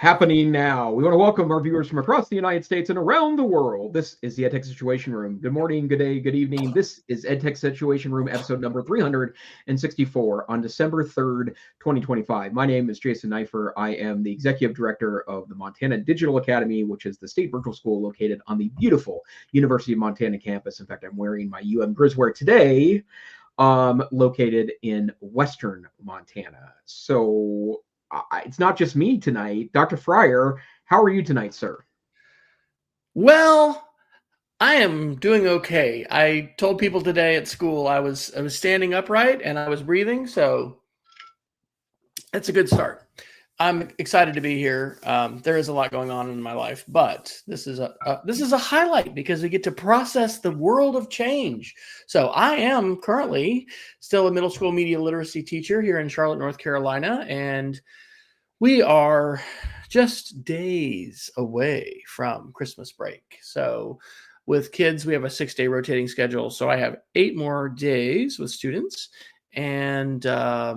happening now. We want to welcome our viewers from across the United States and around the world. This is the EdTech Situation Room. Good morning, good day, good evening. This is EdTech Situation Room, episode number 364 on December 3rd, 2025. My name is Jason Neiffer. I am the Executive Director of the Montana Digital Academy, which is the state virtual school located on the beautiful University of Montana campus. In fact, I'm wearing my UM Grizzwear today, located in Western Montana. So it's not just me tonight. Dr. Fryer, how are you tonight, sir? Well, I am doing okay. I told people today at school I was standing upright and I was breathing, so that's a good start. I'm excited to be here. There is a lot going on in my life, but this is a highlight because we get to process the world of change. So I am currently still a middle school media literacy teacher here in Charlotte, North Carolina, and we are just days away from Christmas break. So with kids, we have a 6-day rotating schedule. So I have 8 more days with students, and I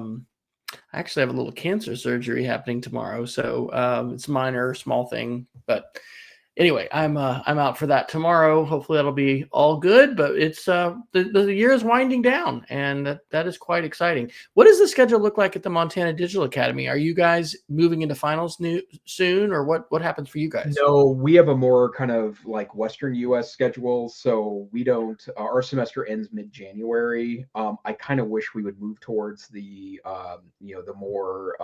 actually have a little cancer surgery happening tomorrow. So it's minor, small thing. But anyway, I'm out for that tomorrow. Hopefully that'll be all good. But it's the year is winding down, and that is quite exciting. What does the schedule look like at the Montana Digital Academy? Are you guys moving into finals soon, or what happens for you guys? No, we have a more kind of like Western U.S. schedule, so we don't. Our semester ends mid-January. I kind of wish we would move towards the the more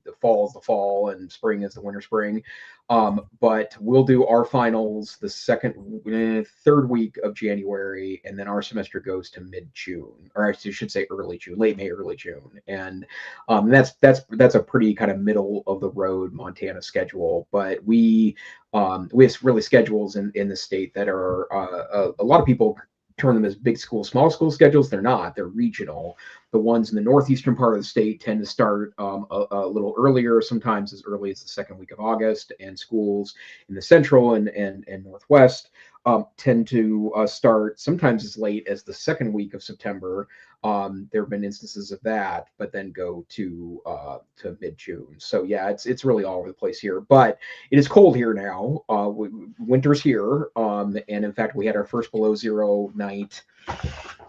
the fall is the fall and spring is the winter spring. But we'll do our finals the third week of January, and then our semester goes to mid-June, or I should say early June, late May, early June, and that's a pretty kind of middle of the road Montana schedule. But we have really schedules in the state that are a lot of people turn them as big school, small school schedules. They're not. They're regional. The ones in the northeastern part of the state tend to start a little earlier, sometimes as early as the second week of August, and schools in the central and northwest tend to start sometimes as late as the second week of September. There have been instances of that, but then go to mid-June. So yeah, it's really all over the place here. But it is cold here now. Winter's here, and in fact, we had our first below zero night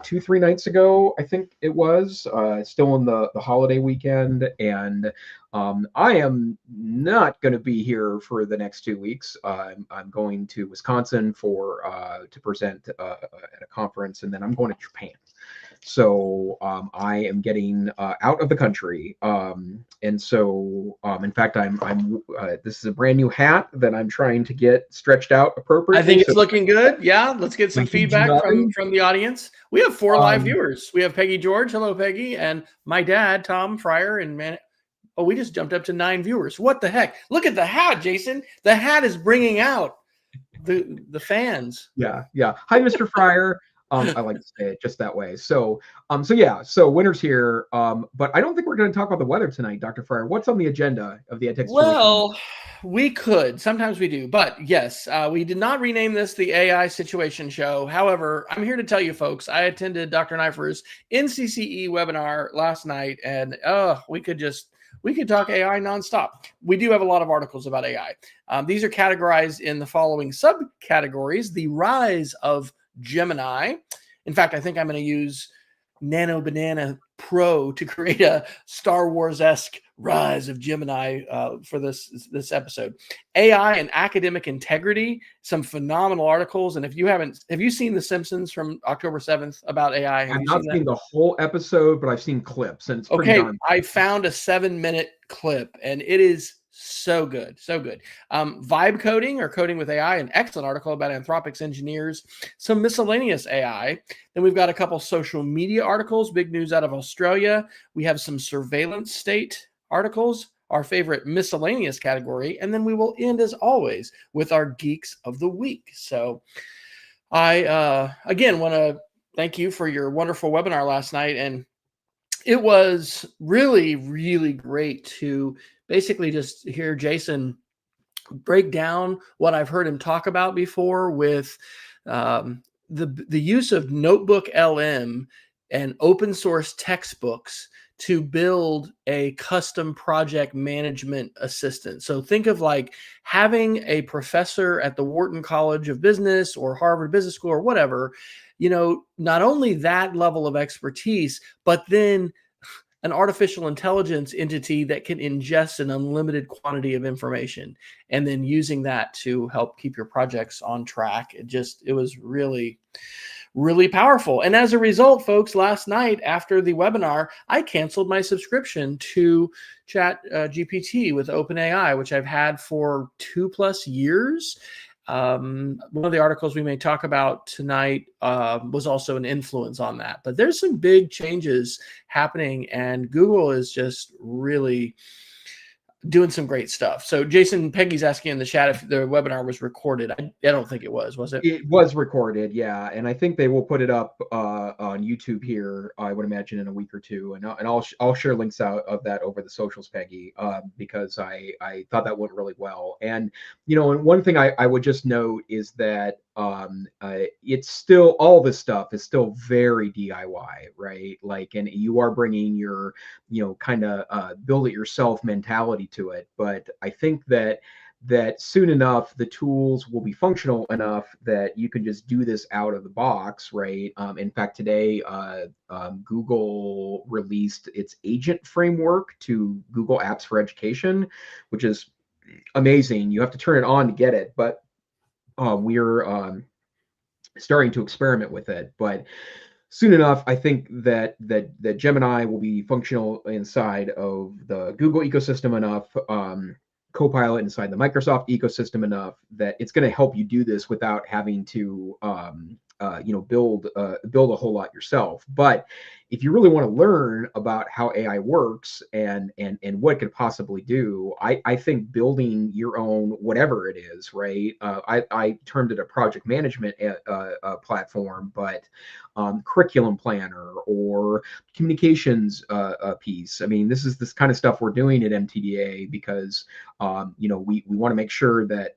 2-3 nights ago, I think it was. Still in the holiday weekend, and I am not going to be here for the next 2 weeks. I'm going to Wisconsin to present at a conference, and then I'm going to Japan. So I am getting out of the country, and so in fact, I'm this is a brand new hat that I'm trying to get stretched out appropriately. I think it's looking good. Yeah, let's get some feedback from the audience. We have 4 live viewers. We have Peggy George. Hello, Peggy, and my dad, Tom Fryer, and oh, we just jumped up to 9 viewers. What the heck? Look at the hat, Jason. The hat is bringing out the fans. Yeah. Hi, Mr. Fryer. I like to say it just that way. So winter's here. But I don't think we're going to talk about the weather tonight, Dr. Fryer. What's on the agenda of the EdTech? Well, we could. Sometimes we do. But yes, we did not rename this the AI Situation Show. However, I'm here to tell you, folks, I attended Dr. Neiffer's NCCE webinar last night, and we could talk AI nonstop. We do have a lot of articles about AI. These are categorized in the following subcategories: the rise of Gemini. In fact, I think I'm going to use Nano Banana Pro to create a Star Wars-esque rise of Gemini for this episode. AI and academic integrity, some phenomenal articles. And have you seen The Simpsons from October 7th about AI? I've not seen the whole episode, but I've seen clips, and it's pretty okay. I found a 7-minute clip, and it is so good. Vibe coding, or coding with AI, an excellent article about Anthropic's engineers, some miscellaneous AI. Then we've got a couple social media articles, big news out of Australia. We have some surveillance state articles, our favorite miscellaneous category. And then we will end, as always, with our Geeks of the Week. So I, again, want to thank you for your wonderful webinar last night. And it was really, really great to basically just hear Jason break down what I've heard him talk about before with the use of Notebook LM and open source textbooks to build a custom project management assistant. So think of like having a professor at the Wharton College of Business or Harvard Business School or whatever, not only that level of expertise, but then an artificial intelligence entity that can ingest an unlimited quantity of information and then using that to help keep your projects on track. It was really, really powerful. And as a result, folks, last night after the webinar, I canceled my subscription to Chat GPT with OpenAI, which I've had for 2+ years. One of the articles we may talk about tonight was also an influence on that. But there's some big changes happening, and Google is just really doing some great stuff. So Jason, Peggy's asking in the chat if the webinar was recorded. I don't think it was it? It was recorded, yeah, and I think they will put it up on YouTube here, I would imagine, in a week or two, and I'll share links out of that over the socials, Peggy, because I thought that went really well. And and one thing I would just note is that it's still, all this stuff is still very DIY, right? Like, and you are bringing your kind of build it yourself mentality to it, but I think that soon enough the tools will be functional enough that you can just do this out of the box, right? In fact, today Google released its agent framework to Google Apps for Education, which is amazing. You have to turn it on to get it, but we're starting to experiment with it. But soon enough, I think that Gemini will be functional inside of the Google ecosystem enough, Copilot inside the Microsoft ecosystem enough that it's going to help you do this without having to build a whole lot yourself. But if you really want to learn about how AI works and what it could possibly do, I think building your own whatever it is, right? I termed it a project management platform, but curriculum planner or communications piece. I mean, this is this kind of stuff we're doing at MTDA because we want to make sure that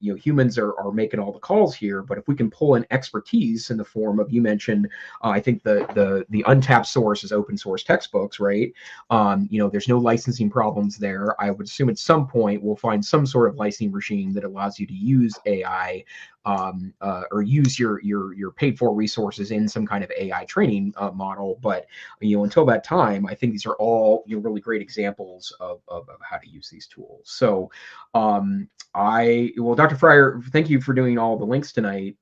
humans are making all the calls here. But if we can pull in expertise in the form of, you mentioned, I think the untapped source is open source textbooks, right? There's no licensing problems there. I would assume at some point we'll find some sort of licensing regime that allows you to use AI or use your paid for resources in some kind of AI training model. But until that time, I think these are all really great examples of how to use these tools. So Dr. Fryer, thank you for doing all the links tonight.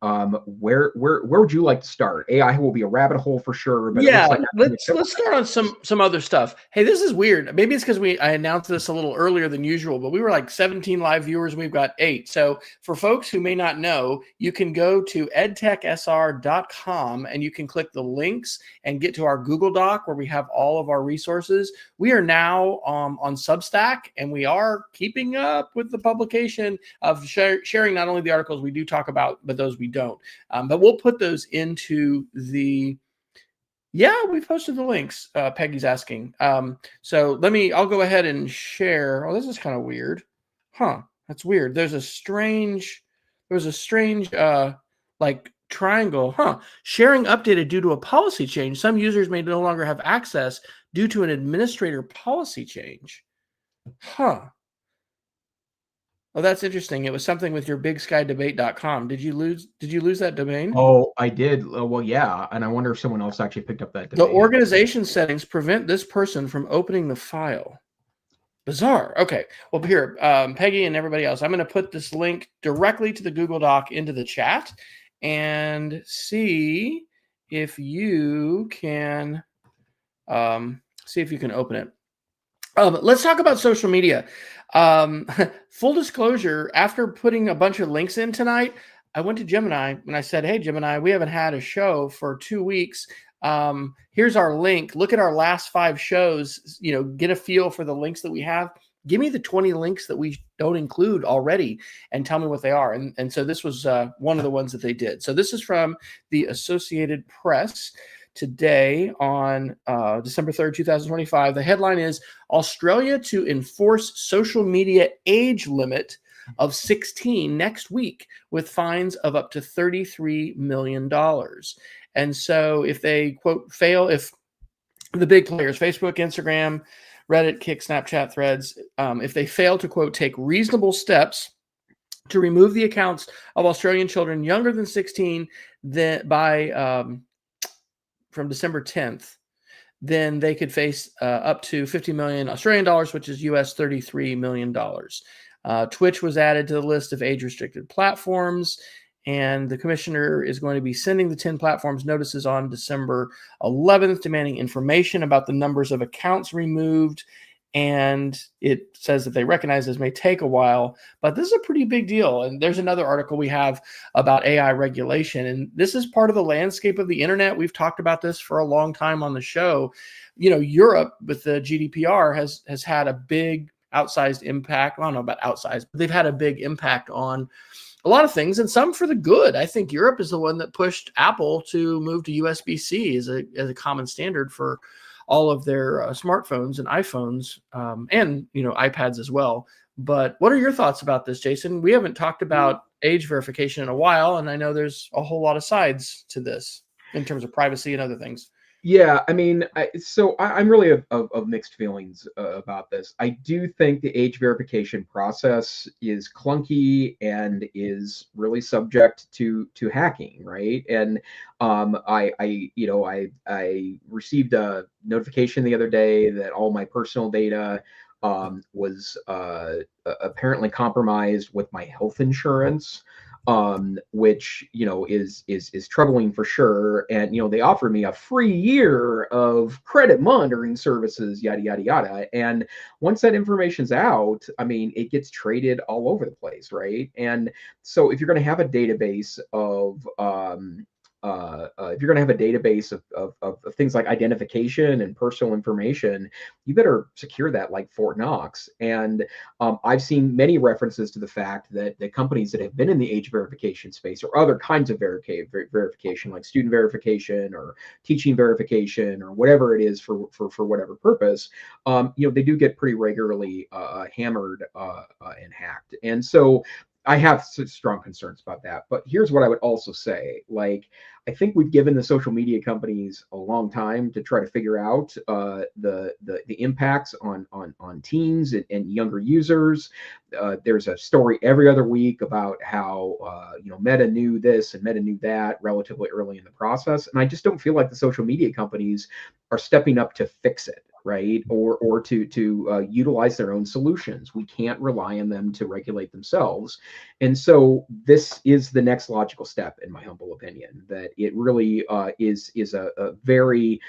Where would you like to start? AI will be a rabbit hole for sure, but yeah, it looks like let's start on some other stuff. Hey, this is weird. Maybe it's because I announced this a little earlier than usual, but we were like 17 live viewers and we've got 8. So for folks who may not know, you can go to edtechsr.com and you can click the links and get to our Google Doc where we have all of our resources. We are now on Substack, and we are keeping up with the publication of sharing not only the articles we do talk about, but those we don't. But we'll put those into the... Yeah, we posted the links. Peggy's asking. So I'll go ahead and share. Oh, this is kind of weird. Huh, that's weird. There was a strange like triangle. Huh. Sharing updated due to a policy change. Some users may no longer have access due to an administrator policy change. Huh. Oh, that's interesting. It was something with your bigskydebate.com. Did you lose that domain? Oh, I did. Well, yeah. And I wonder if someone else actually picked up that domain. The organization settings prevent this person from opening the file. Bizarre. Okay. Well, here, Peggy and everybody else, I'm going to put this link directly to the Google Doc into the chat and see if you can open it. Let's talk about social media. Full disclosure, after putting a bunch of links in tonight, I went to Gemini and I said, hey, Gemini, we haven't had a show for 2 weeks. Here's our link. Look at our last 5 shows, get a feel for the links that we have. Give me the 20 links that we don't include already and tell me what they are. And so this was one of the ones that they did. So this is from the Associated Press today on December 3rd, 2025. The headline is Australia to enforce social media age limit of 16 next week with fines of up to $33 million. And so if they, quote, fail, if the big players, Facebook, Instagram, Reddit, Kick, Snapchat, Threads, if they fail to, quote, take reasonable steps to remove the accounts of Australian children younger than 16 from December 10th, then they could face up to 50 million Australian dollars, which is US $33 million. Twitch was added to the list of age-restricted platforms, and the commissioner is going to be sending the 10 platforms notices on December 11th, demanding information about the numbers of accounts removed. And it says that they recognize this may take a while, but this is a pretty big deal. And there's another article we have about AI regulation. And this is part of the landscape of the internet. We've talked about this for a long time on the show. Europe with the GDPR has had a big outsized impact. I don't know about outsized, but they've had a big impact on a lot of things, and some for the good. I think Europe is the one that pushed Apple to move to USB-C as a common standard for all of their smartphones and iPhones, and iPads as well. But what are your thoughts about this, Jason? We haven't talked about age verification in a while, and I know there's a whole lot of sides to this in terms of privacy and other things. Yeah, I mean, I'm really of mixed feelings about this. I do think the age verification process is clunky and is really subject to hacking, right? And I received a notification the other day that all my personal data was apparently compromised with my health insurance, which is troubling for sure. And they offered me a free year of credit monitoring services, yada yada yada. And once that information's out, I mean, it gets traded all over the place, right? And so if you're going to have a database of if you're going to have a database of things like identification and personal information, you better secure that like Fort Knox. And I've seen many references to the fact that the companies that have been in the age verification space or other kinds of verification, like student verification or teaching verification or whatever it is for whatever purpose, they do get pretty regularly hammered and hacked. And so I have strong concerns about that. But here's what I would also say. Like, I think we've given the social media companies a long time to try to figure out the impacts on teens and younger users. There's a story every other week about how Meta knew this and Meta knew that relatively early in the process, and I just don't feel like the social media companies are stepping up to fix it, right? Or to utilize their own solutions. We can't rely on them to regulate themselves. And so this is the next logical step, in my humble opinion, that it really is a very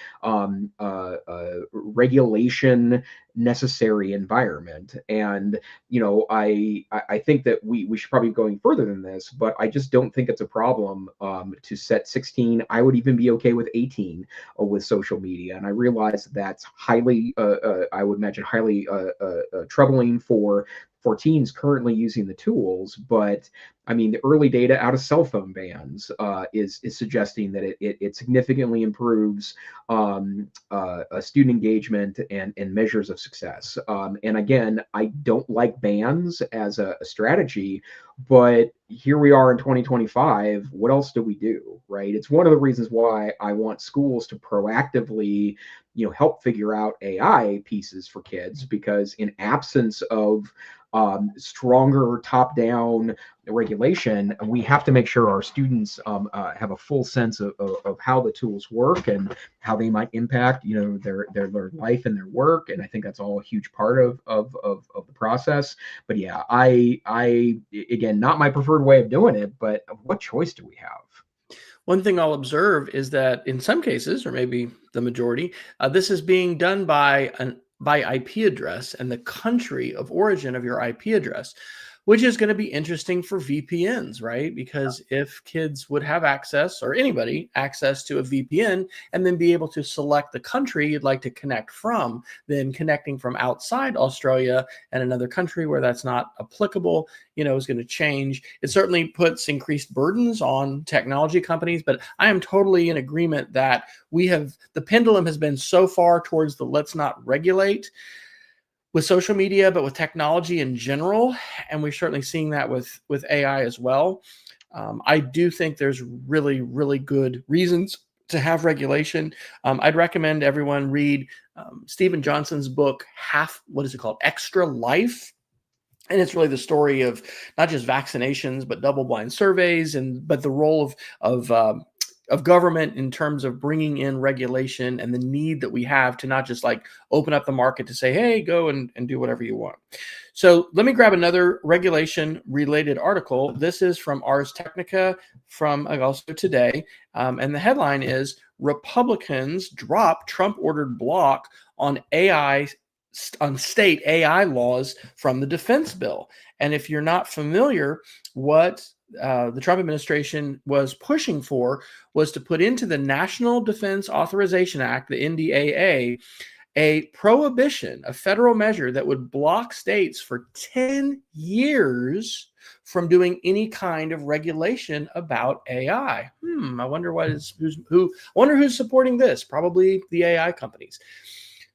regulation necessary environment. And I think that we should probably be going further than this, but I just don't think it's a problem to set 16. I would even be okay with 18 with social media. And I realize that's highly I would imagine highly troubling for teens currently using the tools. But I mean, the early data out of cell phone bans is suggesting that it significantly improves student engagement and measures of success. And again, I don't like bans as a strategy, but here we are in 2025. What else do we do, right? It's one of the reasons why I want schools to proactively help figure out AI pieces for kids, because in absence of stronger top-down regulation, we have to make sure our students have a full sense of how the tools work and how they might impact their life and their work. And I think that's all a huge part of the process. But yeah, I again, not my preferred way of doing it, but what choice do we have? One thing I'll observe is that in some cases, or maybe the majority, this is being done by IP address and the country of origin of your IP address, which is going to be interesting for VPNs, right? Because if kids would have access, or anybody access to a VPN, and then be able to select the country you'd like to connect from, then connecting from outside Australia and another country where that's not applicable, is going to change. It certainly puts increased burdens on technology companies, but I am totally in agreement that the pendulum has been so far towards the let's not regulate with social media, but with technology in general. And we're certainly seeing that with AI as well. I do think there's really, really good reasons to have regulation. I'd recommend everyone read Stephen Johnson's book, what is it called? Extra Life. And it's really the story of not just vaccinations, but double-blind surveys, but the role of government in terms of bringing in regulation and the need that we have to not just like open up the market to say, hey, go and do whatever you want. So let me grab another regulation-related article. This is from Ars Technica from also today, and the headline is Republicans drop Trump-ordered block on state AI laws from the defense bill. And if you're not familiar, what the Trump administration was pushing for was to put into the National Defense Authorization Act, the NDAA, a prohibition, a federal measure that would block states for 10 years from doing any kind of regulation about AI. I wonder who's supporting this? Probably the AI companies.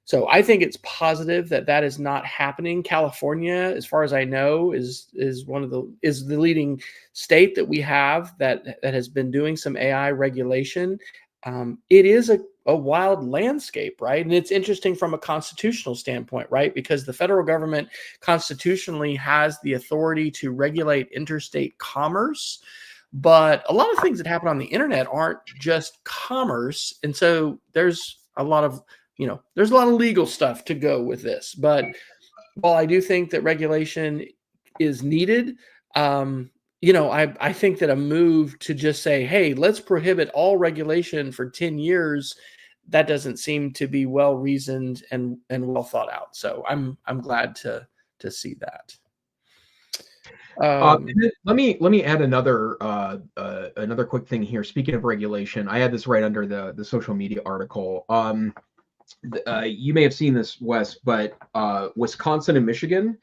So I think it's positive that is not happening. California, as far as I know, is the leading state that we have that has been doing some AI regulation. It is a wild landscape, right? And it's interesting from a constitutional standpoint, right? Because the federal government constitutionally has the authority to regulate interstate commerce. But a lot of things that happen on the internet aren't just commerce. And so there's a lot of legal stuff to go with this. But while I do think that regulation is needed, I think that a move to just say, hey, let's prohibit all regulation for 10 years, that doesn't seem to be well reasoned and well thought out. So I'm glad to see that. Let me add another quick thing here. Speaking of regulation, I had this right under the social media article. You may have seen this, Wes, but Wisconsin and Michigan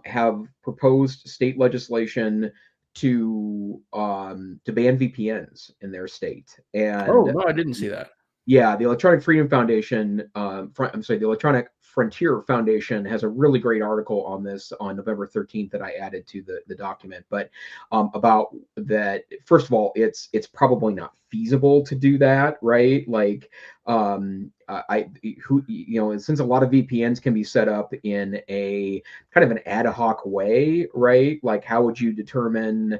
have proposed state legislation to ban VPNs in their state. And no, I didn't see that. Yeah, the Electronic Freedom Foundation, the Electronic Frontier Foundation has a really great article on this on November 13th that I added to the document. But about that, first of all, it's probably not feasible to do that, right? Like, since a lot of VPNs can be set up in a kind of an ad hoc way, right? Like, how would you determine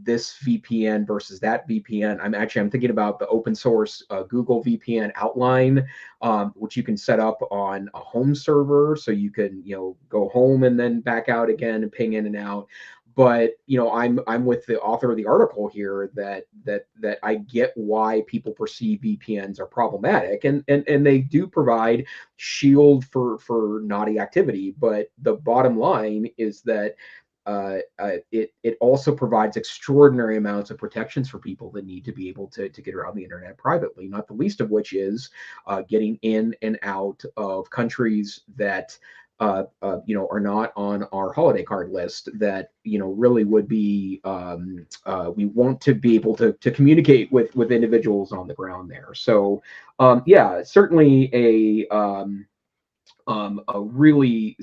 this VPN versus that VPN? I'm thinking about the open source Google VPN outline, which you can set up on a home server, so you can go home and then back out again and ping in and out. But I'm with the author of the article here that I get why people perceive VPNs are problematic, and they do provide shield for naughty activity. But the bottom line is that it also provides extraordinary amounts of protections for people that need to be able to get around the internet privately, not the least of which is getting in and out of countries that are not on our holiday card list, that really would be we want to be able to communicate with individuals on the ground there. So certainly a really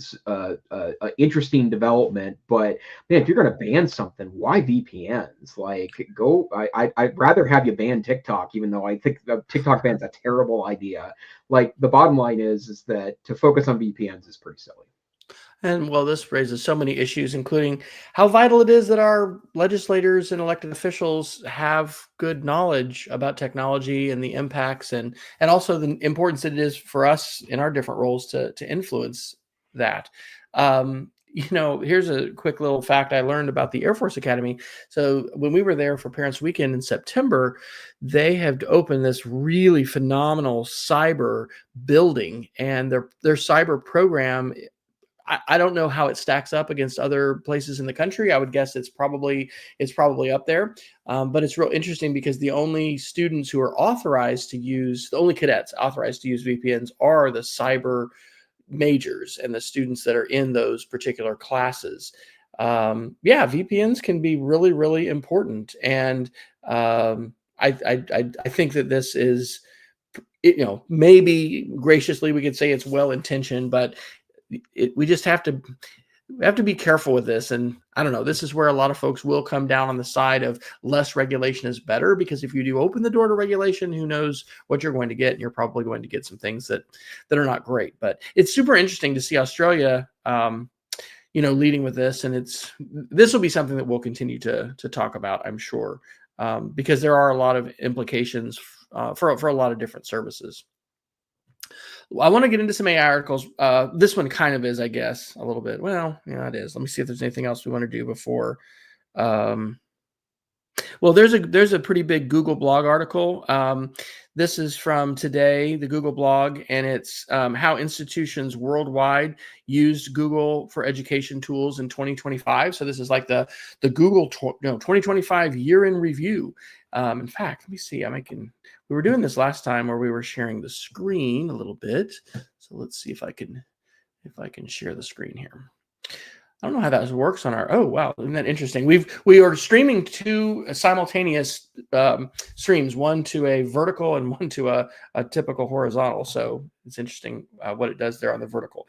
interesting development. But man, if you're going to ban something, why VPNs? Like, I'd rather have you ban TikTok, even though I think the TikTok ban's a terrible idea. Like, the bottom line is that to focus on VPNs is pretty silly. And well, this raises so many issues, including how vital it is that our legislators and elected officials have good knowledge about technology and the impacts, and also the importance that it is for us in our different roles to influence that. Here's a quick little fact I learned about the Air Force Academy. So when we were there for Parents Weekend in September, they have opened this really phenomenal cyber building, and their cyber program, I don't know how it stacks up against other places in the country. I would guess it's probably up there. But it's real interesting because the only cadets authorized to use VPNs are the cyber majors and the students that are in those particular classes. VPNs can be really, really important. And I think that this is, maybe graciously we could say it's well-intentioned, but we just have to, we have to be careful with this. And I don't know, this is where a lot of folks will come down on the side of less regulation is better, because if you do open the door to regulation, who knows what you're going to get, and you're probably going to get some things that are not great. But it's super interesting to see Australia leading with this, and this will be something that we'll continue to talk about, I'm sure, because there are a lot of implications for a lot of different services. I want to get into some AI articles. This one kind of is, I guess, a little bit. Well, yeah, it is. Let me see if there's anything else we want to do before. Well, there's a pretty big Google blog article. This is from today, the Google blog, and it's how institutions worldwide used Google for education tools in 2025. So this is like the Google 2025 year in review. In fact, let me see. We were doing this last time where we were sharing the screen a little bit. So let's see if I can share the screen here. I don't know how that works on our. Oh wow, isn't that interesting? We are streaming two simultaneous streams, one to a vertical and one to a typical horizontal. So it's interesting what it does there on the vertical.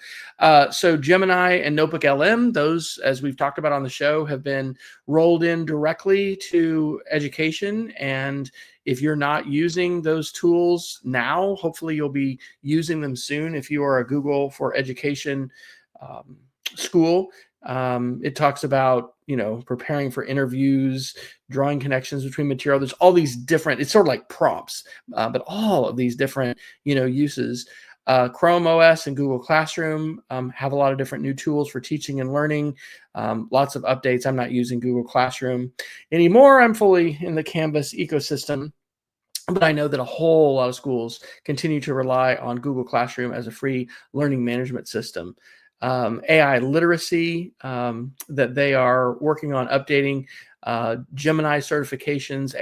So Gemini and Notebook LM, those, as we've talked about on the show, have been rolled in directly to education. And if you're not using those tools now, hopefully you'll be using them soon. If you are a Google for Education school. It talks about, preparing for interviews, drawing connections between material. There's all these different, it's sort of like prompts, but all of these different, uses. Chrome OS and Google Classroom have a lot of different new tools for teaching and learning. Lots of updates. I'm not using Google Classroom anymore. I'm fully in the Canvas ecosystem. But I know that a whole lot of schools continue to rely on Google Classroom as a free learning management system. AI literacy that they are working on updating, Gemini certifications,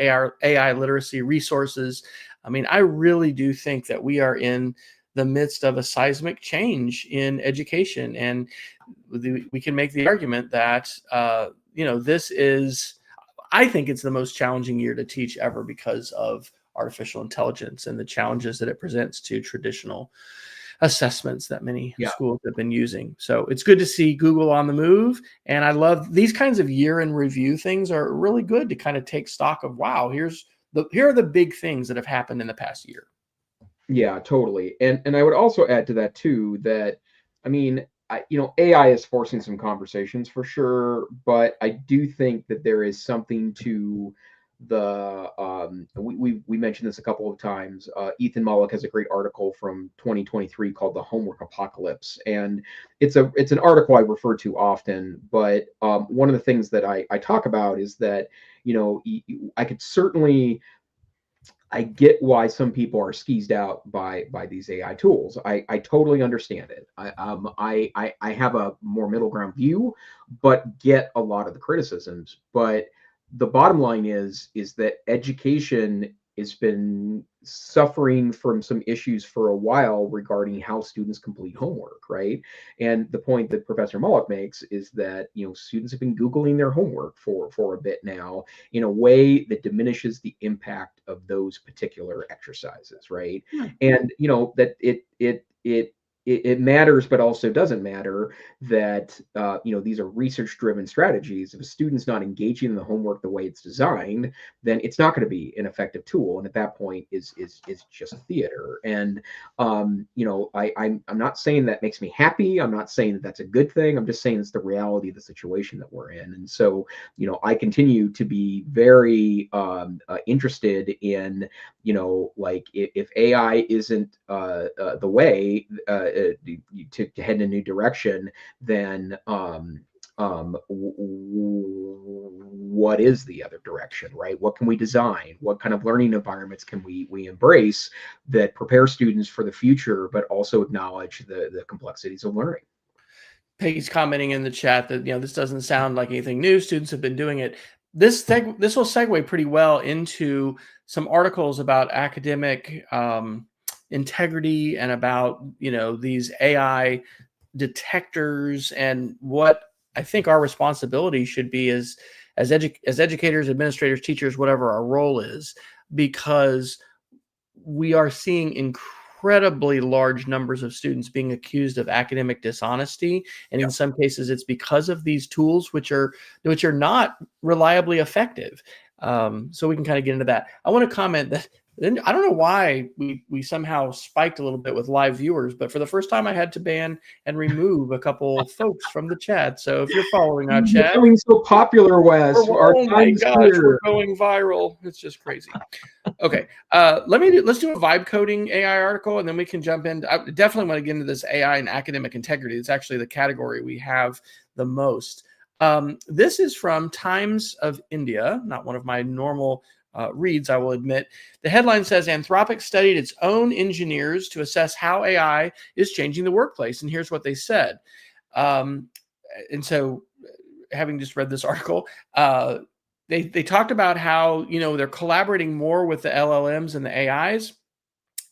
AI literacy resources. I mean, I really do think that we are in the midst of a seismic change in education. And we can make the argument that, this is, I think it's the most challenging year to teach ever because of artificial intelligence and the challenges that it presents to traditional assessments that many schools have been using. So it's good to see Google on the move. And I love these kinds of year in review things are really good to kind of take stock of, wow, here are the big things that have happened in the past year. Yeah, totally. And I would also add to that too, that, I mean, AI is forcing some conversations for sure, but I do think that there is something to the we mentioned this a couple of times. Ethan Mollick has a great article from 2023 called "The Homework Apocalypse," and it's an article I refer to often. But one of the things that I talk about is that I could certainly. I get why some people are skeezed out by these AI tools. I totally understand it. I have a more middle ground view, but get a lot of the criticisms. But the bottom line is that education has been suffering from some issues for a while regarding how students complete homework, right? And the point that Professor Mollick makes is that students have been Googling their homework for a bit now in a way that diminishes the impact of those particular exercises, right? And that it matters, but also doesn't matter that these are research-driven strategies. If a student's not engaging in the homework the way it's designed, then it's not going to be an effective tool. And at that point, is just theater. And I'm not saying that makes me happy. I'm not saying that that's a good thing. I'm just saying it's the reality of the situation that we're in. And so I continue to be very interested in like if AI isn't the way to head in a new direction, then what is the other direction, right? What can we design? What kind of learning environments can we embrace that prepare students for the future, but also acknowledge the complexities of learning? Peggy's commenting in the chat that this doesn't sound like anything new. Students have been doing it. This will segue pretty well into some articles about academic integrity and about these AI detectors and what I think our responsibility should be as educators, administrators, teachers, whatever our role is, because we are seeing incredibly large numbers of students being accused of academic dishonesty, and in some cases, it's because of these tools, which are not reliably effective. So we can kind of get into that. I want to comment that I don't know why we somehow spiked a little bit with live viewers, but for the first time, I had to ban and remove a couple folks from the chat. So if you're following our chat, becoming so popular, Wes. Our oh my time's gosh, here. we're going viral. It's just crazy. Okay, let's do a vibe coding AI article, and then we can jump in. I definitely want to get into this AI and academic integrity. It's actually the category we have the most. This is from Times of India, not one of my normal reads, I will admit. The headline says, Anthropic studied its own engineers to assess how AI is changing the workplace. And here's what they said. And so, having just read this article, they talked about how, they're collaborating more with the LLMs and the AIs.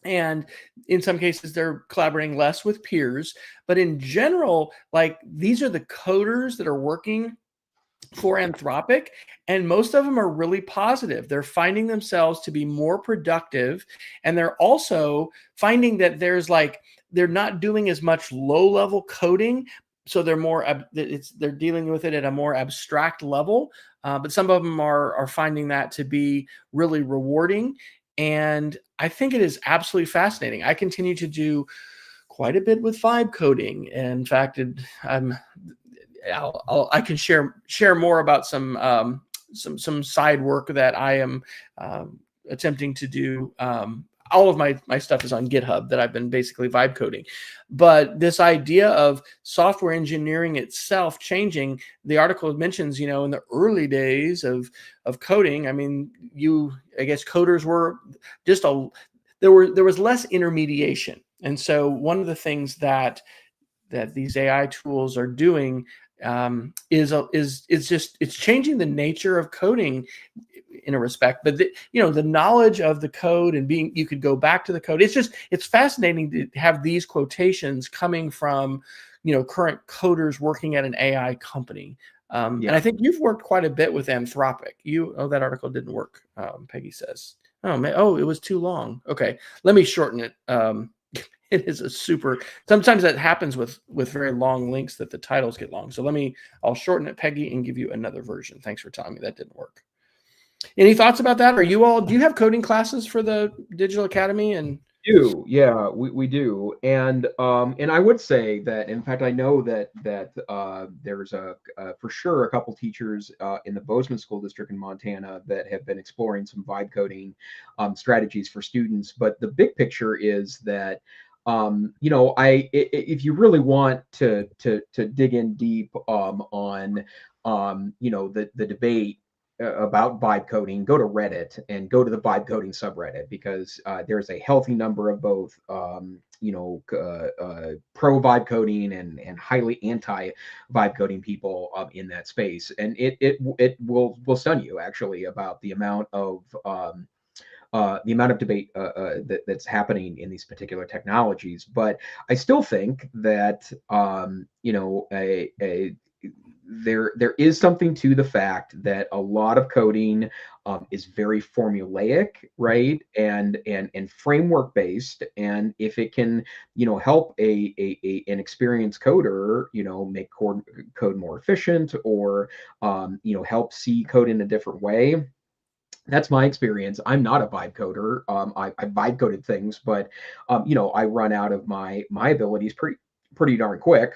And in some cases, they're collaborating less with peers. But in general, like, these are the coders that are working for Anthropic, and most of them are really positive. They're finding themselves to be more productive, and they're also finding that they're not doing as much low-level coding, so they're dealing with it at a more abstract level. But some of them are finding that to be really rewarding, and I think it is absolutely fascinating. I continue to do quite a bit with vibe coding. And in fact, I can share more about some side work that I am attempting to do. All of my stuff is on GitHub that I've been basically vibe coding. But this idea of software engineering itself changing, the article mentions, in the early days of coding, I mean, I guess coders were just there was less intermediation. And so one of the things that these AI tools are doing it's changing the nature of coding in a respect, but the knowledge of the code and you could go back to the code. It's fascinating to have these quotations coming from, current coders working at an AI company. And I think you've worked quite a bit with Anthropic. That article didn't work. Peggy says, it was too long. Okay. Let me shorten it. It is sometimes that happens with very long links that the titles get long. So I'll shorten it, Peggy, and give you another version. Thanks for telling me that didn't work. Any thoughts about that? Do you have coding classes for the Digital Academy? And Yeah, we do. And I would say that, in fact, I know that there's for sure a couple teachers in the Bozeman School District in Montana that have been exploring some vibe coding strategies for students. But the big picture is that if you really want to dig in deep on the debate about vibe coding, go to Reddit and go to the vibe coding subreddit, because there's a healthy number of both pro vibe coding and highly anti vibe coding people in that space, and it will stun you actually about the amount of debate that's happening in these particular technologies. But I still think that there is something to the fact that a lot of coding is very formulaic, right, and framework based. And if it can help an experienced coder make code more efficient, or help see code in a different way, that's my experience. I'm not a vibe coder. I vibe coded things, but I run out of my abilities pretty darn quick,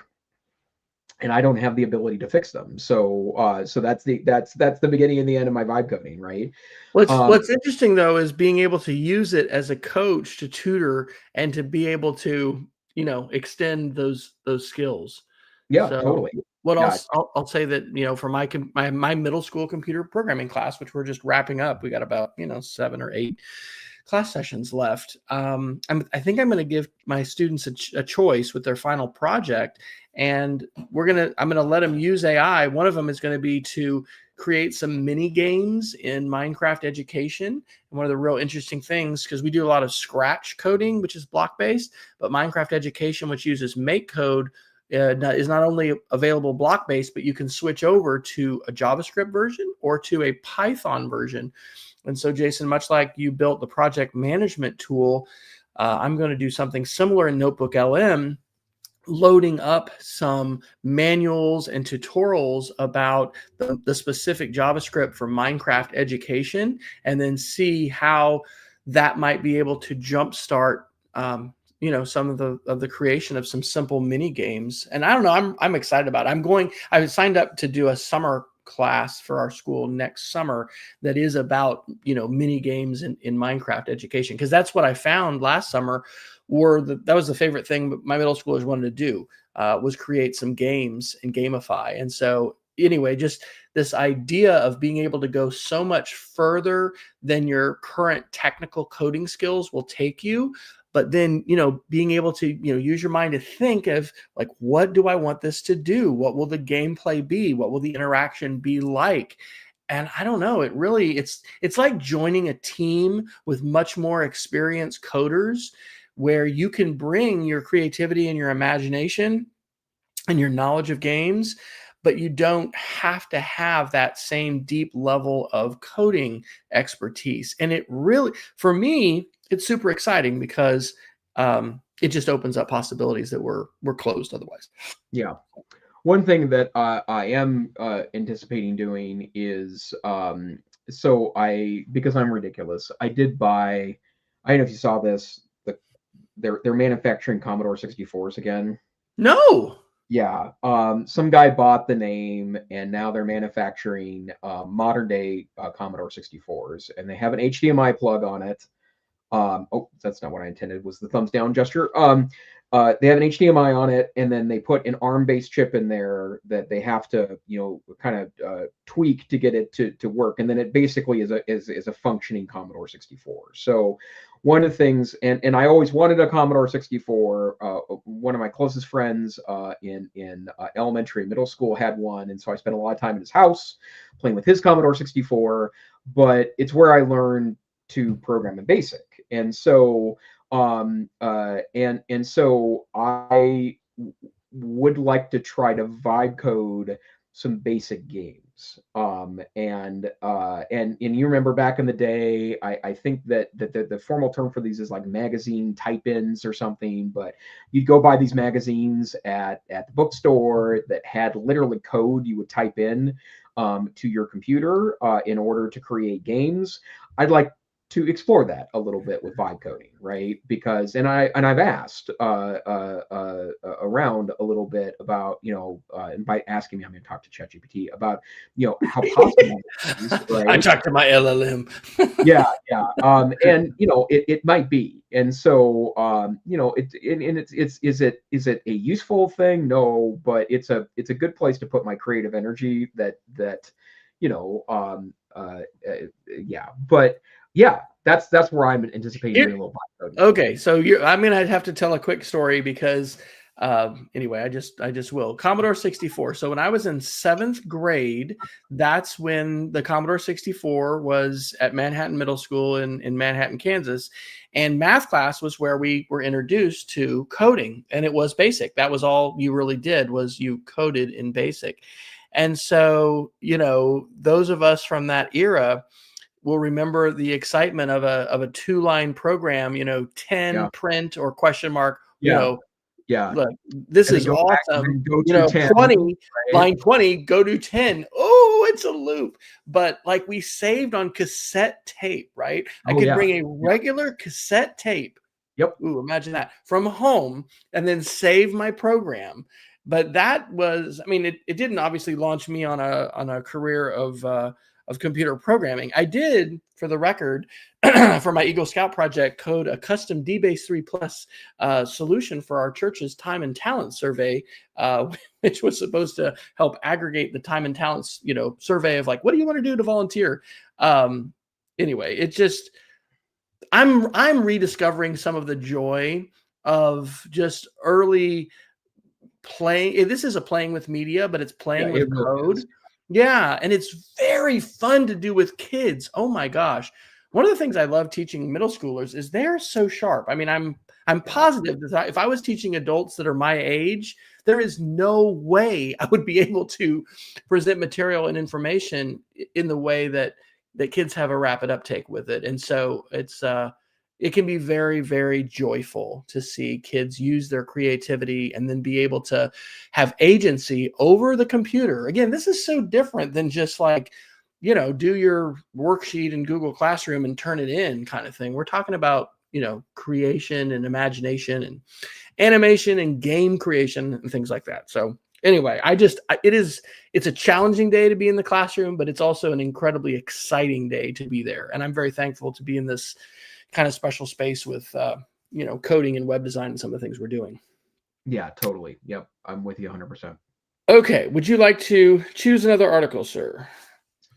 and I don't have the ability to fix them. So that's the beginning and the end of my vibe coding, right? What's interesting though is being able to use it as a coach to tutor and to be able to extend those skills. Yeah, So totally. what else? I'll say that for my middle school computer programming class, which we're just wrapping up, we got about 7 or 8 class sessions left. I think I'm going to give my students a choice with their final project, and I'm going to let them use AI. One of them is going to be to create some mini games in Minecraft education. And one of the real interesting things, because we do a lot of Scratch coding, which is block based, but Minecraft education, which uses make code, is not only available block based, but you can switch over to a JavaScript version or to a Python version. And so, Jason, much like you built the project management tool I'm going to do something similar in Notebook LM, loading up some manuals and tutorials about the specific JavaScript for Minecraft education, and then see how that might be able to jumpstart, some of the creation of some simple mini games. And I don't know, I'm excited about it. I signed up to do a summer class for our school next summer that is about, mini games in Minecraft education, because that's what I found last summer. That was the favorite thing my middle schoolers wanted to do, was create some games and gamify. And so anyway, just this idea of being able to go so much further than your current technical coding skills will take you. But then, being able to, use your mind to think of, like, what do I want this to do? What will the gameplay be? What will the interaction be like? And I don't know, it's like joining a team with much more experienced coders, where you can bring your creativity and your imagination and your knowledge of games, but you don't have to have that same deep level of coding expertise. And it really, for me, it's super exciting, because it just opens up possibilities that were closed otherwise. Yeah. One thing that I am anticipating doing is, because I'm ridiculous, I did buy, I don't know if you saw this, they're manufacturing Commodore 64s again. No. Yeah. Some guy bought the name, and now they're manufacturing modern day Commodore 64s, and they have an HDMI plug on it. Oh, that's not what I intended, was the thumbs down gesture. They have an HDMI on it, and then they put an ARM-based chip in there that they have to, kind of tweak to get it to work. And then it basically is a functioning Commodore 64. So one of the things, and I always wanted a Commodore 64. One of my closest friends in elementary and middle school had one, and so I spent a lot of time in his house playing with his Commodore 64. But it's where I learned to program in BASIC. And so so I would like to try to vibe code some basic games. And you remember back in the day, I think that the formal term for these is like magazine type-ins or something, but you'd go buy these magazines at the bookstore that had literally code you would type in to your computer in order to create games. I'd like to explore that a little bit with vibe coding, right? Because I've asked around a little bit about, and by asking me, I'm going to talk to ChatGPT about, how possible it is, right? I talked to my LLM. Yeah. And it might be, and so is it a useful thing? No, but it's a good place to put my creative energy. Yeah, but yeah, that's where I'm anticipating doing a little vibe coding. Okay, so I'd have to tell a quick story, because anyway, I just will. Commodore 64. So when I was in 7th grade, that's when the Commodore 64 was at Manhattan Middle School in Manhattan, Kansas. And math class was where we were introduced to coding, and it was BASIC. That was all you really did, was you coded in BASIC. And so, those of us from that era will remember the excitement of a 2-line program, 10 print or question mark, look, this is awesome. Go to 10, 20, right? line 20, go to 10. Oh, it's a loop. But like, we saved on cassette tape, right? I could bring a regular cassette tape. Yep. Ooh, imagine that, from home, and then save my program. But that was, it didn't obviously launch me on a career of computer programming. I did, for the record, for my Eagle Scout project, code a custom DBase 3 Plus solution for our church's time and talent survey, which was supposed to help aggregate the time and talents, survey of, like, what do you want to do to volunteer? Anyway, it just, I'm rediscovering some of the joy of just early playing. This is a playing with media, but it's playing with code. Yeah, and it's very fun to do with kids. Oh my gosh. One of the things I love teaching middle schoolers is they're so sharp. I'm positive that if I was teaching adults that are my age, there is no way I would be able to present material and information in the way that kids have a rapid uptake with it. And so it's it can be very, very joyful to see kids use their creativity and then be able to have agency over the computer. Again, this is so different than just like, do your worksheet in Google Classroom and turn it in kind of thing. We're talking about, creation and imagination and animation and game creation and things like that. So anyway, it's a challenging day to be in the classroom, but it's also an incredibly exciting day to be there. And I'm very thankful to be in this kind of special space with, coding and web design and some of the things we're doing. Yeah, totally. Yep. I'm with you 100%. Okay. Would you like to choose another article, sir?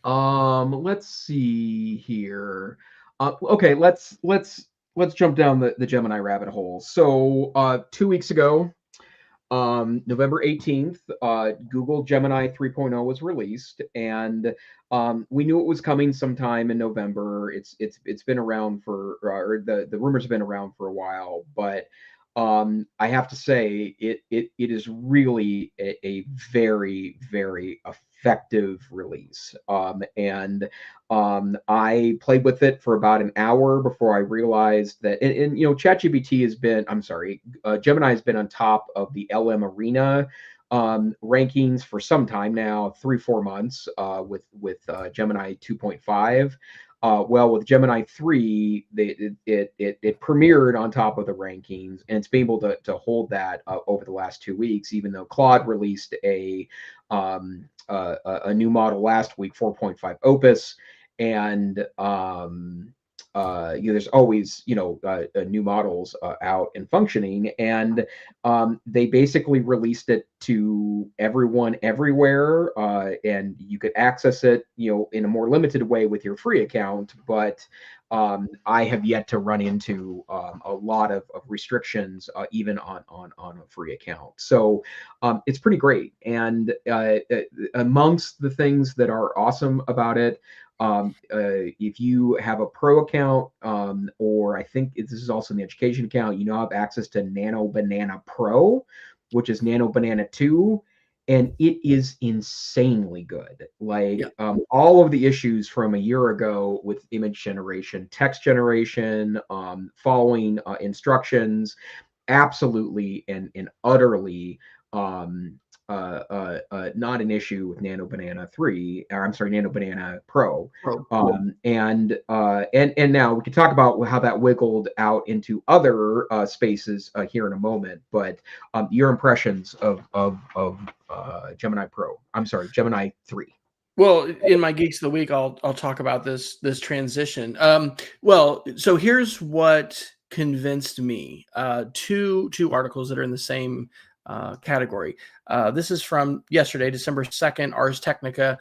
Let's see here. Okay, let's jump down the Gemini rabbit hole. So, 2 weeks ago, November 18th, Google Gemini 3.0 was released, and we knew it was coming sometime in November. It's been around for, or the rumors have been around for a while, but I have to say it is really a very, very effective release. And I played with it for about an hour before I realized that, and ChatGPT has been, I'm sorry, Gemini has been on top of the LM Arena rankings for some time now, 3-4 months, with Gemini 2.5. Well, with Gemini 3, it premiered on top of the rankings, and it's been able to hold that over the last 2 weeks, even though Claude released a new model last week, 4.5 Opus, and there's always new models out and functioning, and they basically released it to everyone everywhere, and you could access it in a more limited way with your free account, but I have yet to run into a lot of restrictions even on a free account. So it's pretty great. And amongst the things that are awesome about it, if you have a pro account, or I think this is also an education account, you now have access to Nano Banana Pro, which is Nano Banana 2, and it is insanely good. Like, all of the issues from a year ago with image generation, text generation, following instructions, absolutely and utterly not an issue with Nano Banana 3, or I'm sorry, Nano Banana Pro. And now we can talk about how that wiggled out into other spaces here in a moment. But your impressions of Gemini Pro? I'm sorry, Gemini 3. Well, in my Geeks of the Week, I'll talk about this transition. Well, so here's what convinced me. Two articles that are in the same category. This is from yesterday, December 2nd, Ars Technica.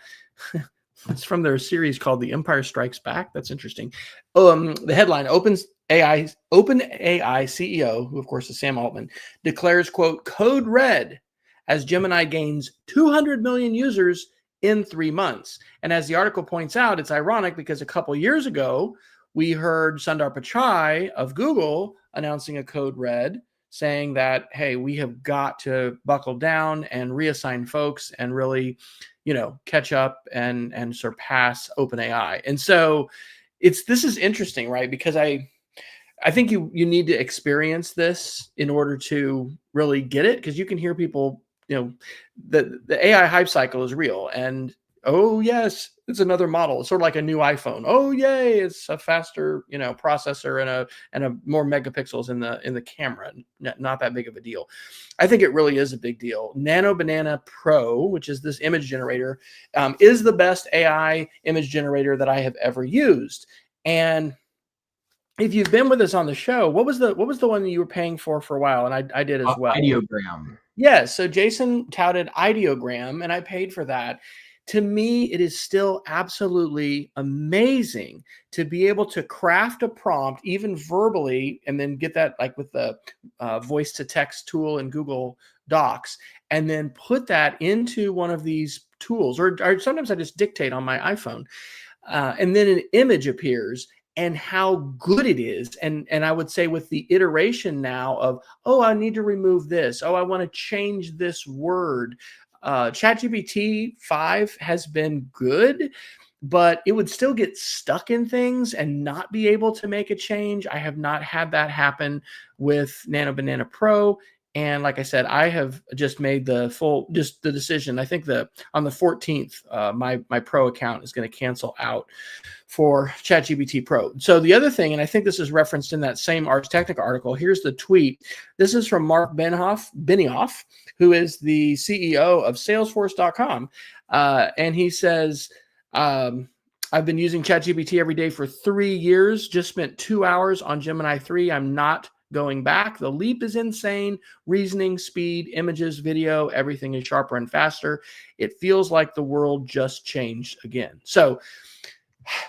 It's from their series called The Empire Strikes Back. That's interesting. The headline: OpenAI CEO, who of course is Sam Altman, declares, quote, "Code red" as Gemini gains 200 million users in 3 months. And as the article points out, it's ironic because a couple years ago, we heard Sundar Pichai of Google announcing a code red, saying that, hey, we have got to buckle down and reassign folks and really, catch up and surpass OpenAI. And so this is interesting, right? Because I think you need to experience this in order to really get it, because you can hear people, the AI hype cycle is real. And oh yes, it's another model. It's sort of like a new iPhone. Oh yay, it's a faster, processor and a more megapixels in the camera. Not that big of a deal. I think it really is a big deal. Nano Banana Pro, which is this image generator, is the best AI image generator that I have ever used. And if you've been with us on the show, what was the one that you were paying for a while? And I did as well. Ideogram. Yes. So Jason touted Ideogram, and I paid for that. To me, it is still absolutely amazing to be able to craft a prompt, even verbally, and then get that like with the voice to text tool in Google Docs, and then put that into one of these tools. Or sometimes I just dictate on my iPhone, and then an image appears. And how good it is. And I would say with the iteration now of, oh, I need to remove this. Oh, I want to change this word. ChatGPT 5 has been good. but it would still get stuck in things and not be able to make a change. I have not had that happen with Nano Banana Pro. And like I said, I have just made the decision. I think on the 14th, my Pro account is going to cancel out for ChatGPT Pro. So the other thing, and I think this is referenced in that same Ars Technica article, here's the tweet. This is from Mark Benioff, who is the CEO of Salesforce.com. And he says, I've been using ChatGPT every day for 3 years, just spent 2 hours on Gemini 3. I'm not going back. The leap is insane. Reasoning, speed, images, video, everything is sharper and faster. It feels like the world just changed again. So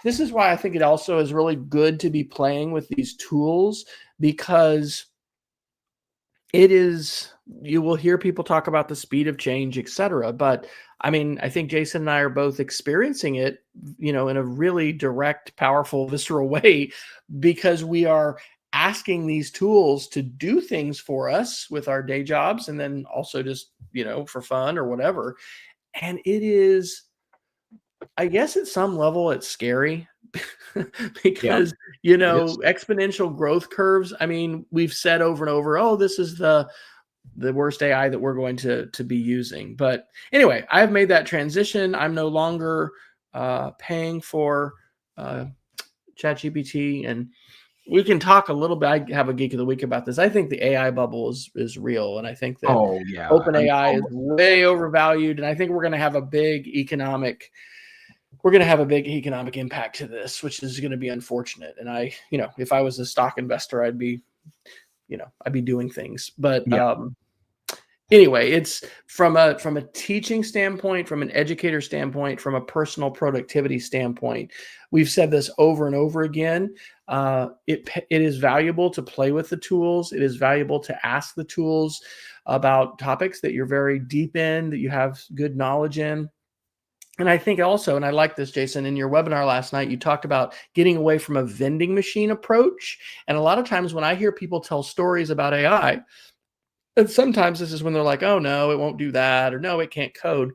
this is why I think it also is really good to be playing with these tools, because you will hear people talk about the speed of change, etc. But I mean, I think Jason and I are both experiencing it, in a really direct, powerful, visceral way, because we are asking these tools to do things for us with our day jobs, and then also just, for fun or whatever. And it is, I guess at some level, it's scary because, exponential growth curves. I mean, we've said over and over, oh, this is the worst AI that we're going to be using. But anyway, I've made that transition. I'm no longer paying for ChatGPT, and we can talk a little bit. I have a Geek of the Week about this. I think the AI bubble is real, and I think that OpenAI is way overvalued, and I think we're going to have a big economic impact to this, which is going to be unfortunate. And I, if I was a stock investor, I'd be doing things. But anyway, it's from a teaching standpoint, from an educator standpoint, from a personal productivity standpoint. We've said this over and over again. It is valuable to play with the tools. It is valuable to ask the tools about topics that you're very deep in, that you have good knowledge in. And I think also, and I like this, Jason, in your webinar last night, you talked about getting away from a vending machine approach. And a lot of times when I hear people tell stories about AI, and sometimes this is when they're like, oh, no, it won't do that, or no, it can't code.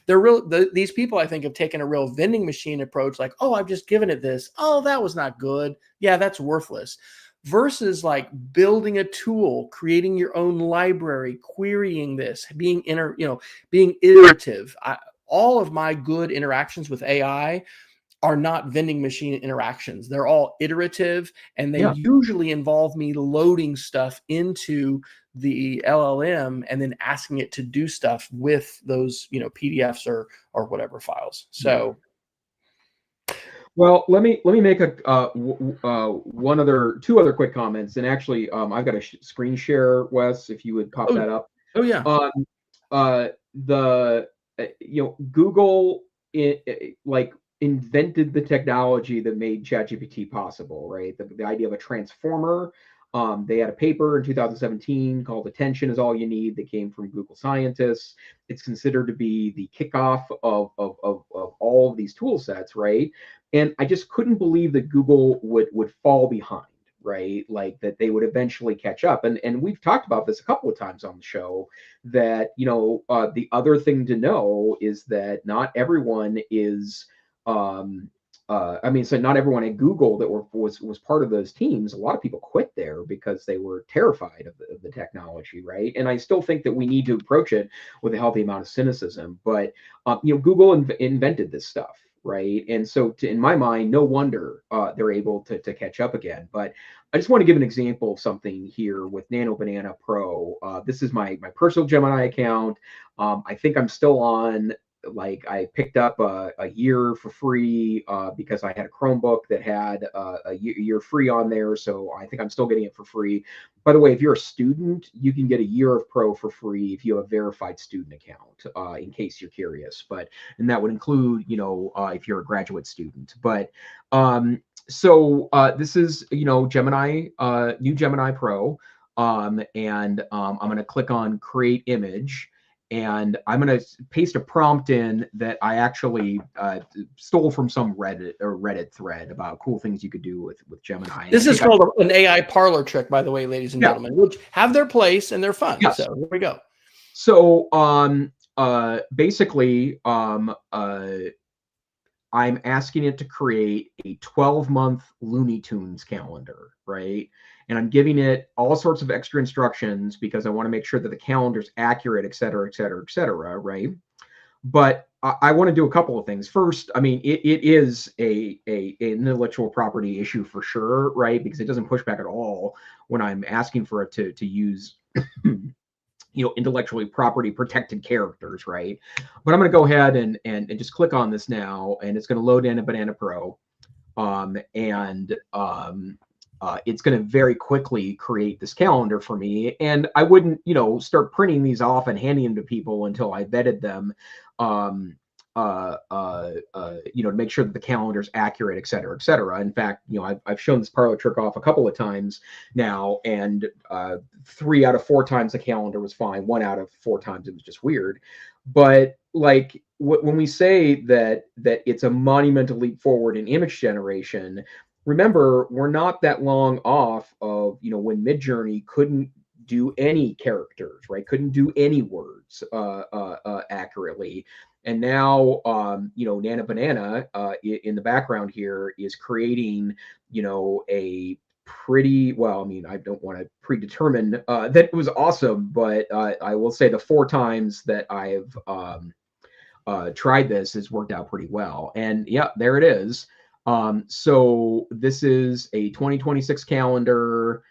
These people, I think, have taken a real vending machine approach, like, oh, I've just given it this. Oh, that was not good. Yeah, that's worthless. Versus like building a tool, creating your own library, querying this, being iterative. All of my good interactions with AI are not vending machine interactions. They're all iterative, and they usually involve me loading stuff into the LLM and then asking it to do stuff with those, PDFs or whatever files. So, well, let me make two other quick comments. And actually, I've got a screen share, Wes, if you would pop that up. Oh yeah. Google invented the technology that made ChatGPT possible, right? The idea of a transformer. They had a paper in 2017 called "Attention is All You Need" that came from Google scientists. It's considered to be the kickoff of all of these tool sets, right? And I just couldn't believe that Google would fall behind, right? Like that they would eventually catch up. And we've talked about this a couple of times on the show, that the other thing to know is that not everyone is so not everyone at Google that was part of those teams. A lot of people quit there because they were terrified of the technology, right? And I still think that we need to approach it with a healthy amount of cynicism. But Google invented this stuff, right? And so, in my mind, no wonder they're able to catch up again. But I just want to give an example of something here with Nano Banana Pro. This is my personal Gemini account. I think I'm still on. Like, I picked up a year for free because I had a Chromebook that had a year free on there. So I think I'm still getting it for free. By the way, if you're a student, you can get a year of Pro for free if you have a verified student account, in case you're curious. And that would include, if you're a graduate student. But this is, Gemini, new Gemini Pro. And I'm going to click on Create Image. And I'm going to paste a prompt in that I actually stole from some Reddit thread about cool things you could do with Gemini. This is called an AI parlor trick, by the way, ladies and gentlemen, which have their place and they're fun. Yes. So here we go. So basically, I'm asking it to create a 12-month Looney Tunes calendar, right? And I'm giving it all sorts of extra instructions because I want to make sure that the calendar's accurate, et cetera, et cetera, et cetera, right? But I want to do a couple of things. First, I mean, it is an intellectual property issue for sure, right? Because it doesn't push back at all when I'm asking for it to use intellectually property protected characters, right? But I'm going to go ahead and just click on this now, and it's going to load in a Banana Pro, and it's going to very quickly create this calendar for me. And I wouldn't, start printing these off and handing them to people until I vetted them, to make sure that the calendar is accurate, et cetera, et cetera. In fact, I've shown this parlor trick off a couple of times now, and 3 out of 4 times the calendar was fine. 1 out of 4 times it was just weird. But like when we say that it's a monumental leap forward in image generation, remember, we're not that long off of when Midjourney couldn't do any characters, right? Couldn't do any words accurately. And now, Nana Banana in the background here is creating, a pretty well. I mean, I don't want to predetermine that it was awesome, but I will say the 4 times that I've tried this has worked out pretty well. And yeah, there it is. So this is a 2026 calendar.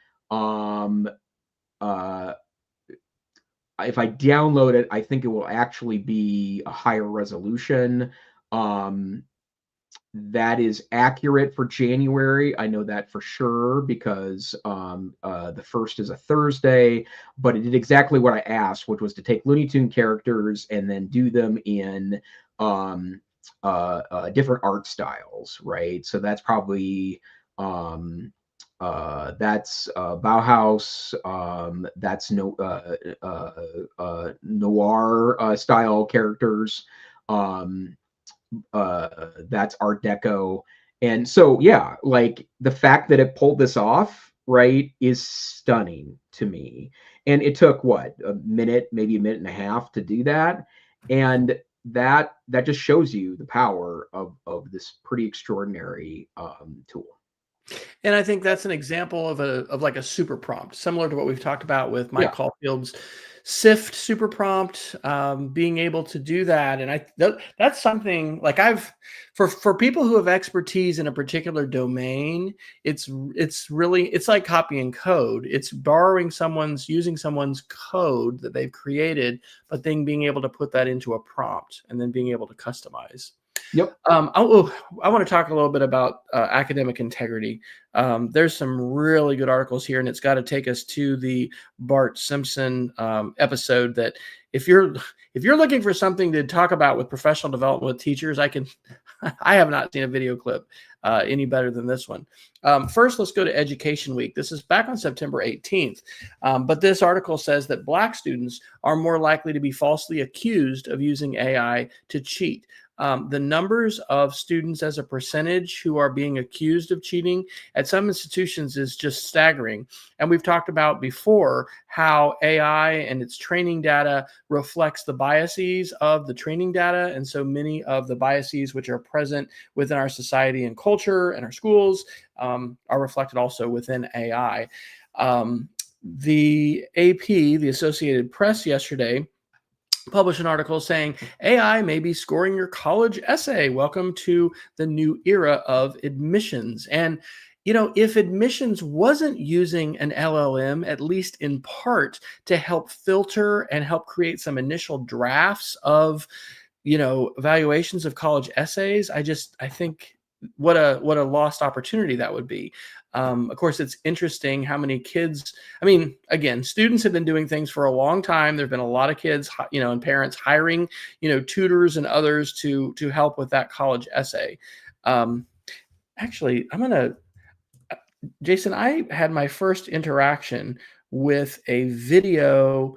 If I download it, I think it will actually be a higher resolution. That is accurate for January. I know that for sure because the 1st is a Thursday, but it did exactly what I asked, which was to take Looney Tune characters and then do them in different art styles, right? So that's probably that's Bauhaus. That's noir style characters. That's Art Deco. And so, yeah, like the fact that it pulled this off, right, is stunning to me. And it took what, a minute, maybe a minute and a half to do that. And that just shows you the power of this pretty extraordinary tool. And I think that's an example of like a super prompt, similar to what we've talked about with Mike Caulfield's SIFT super prompt, being able to do that. And that's something like for people who have expertise in a particular domain, it's like copying code. It's using someone's code that they've created, but then being able to put that into a prompt and then being able to customize. Yep. I want to talk a little bit about academic integrity. There's some really good articles here, and it's got to take us to the Bart Simpson episode. That if you're looking for something to talk about with professional development with teachers, I have not seen a video clip any better than this one. First, let's go to Education Week. This is back on September 18th. But this article says that Black students are more likely to be falsely accused of using AI to cheat. The numbers of students as a percentage who are being accused of cheating at some institutions is just staggering. And we've talked about before how AI and its training data reflects the biases of the training data. And so many of the biases which are present within our society and culture and our schools are reflected also within AI. The AP, the Associated Press, yesterday published an article saying AI may be scoring your college essay. Welcome to the new era of admissions. And, if admissions wasn't using an LLM, at least in part, to help filter and help create some initial drafts of, evaluations of college essays, I think what a lost opportunity that would be. Of course, it's interesting how many kids, again, students have been doing things for a long time. There've been a lot of kids, and parents hiring, tutors and others to help with that college essay. Actually, Jason, I had my first interaction with a video,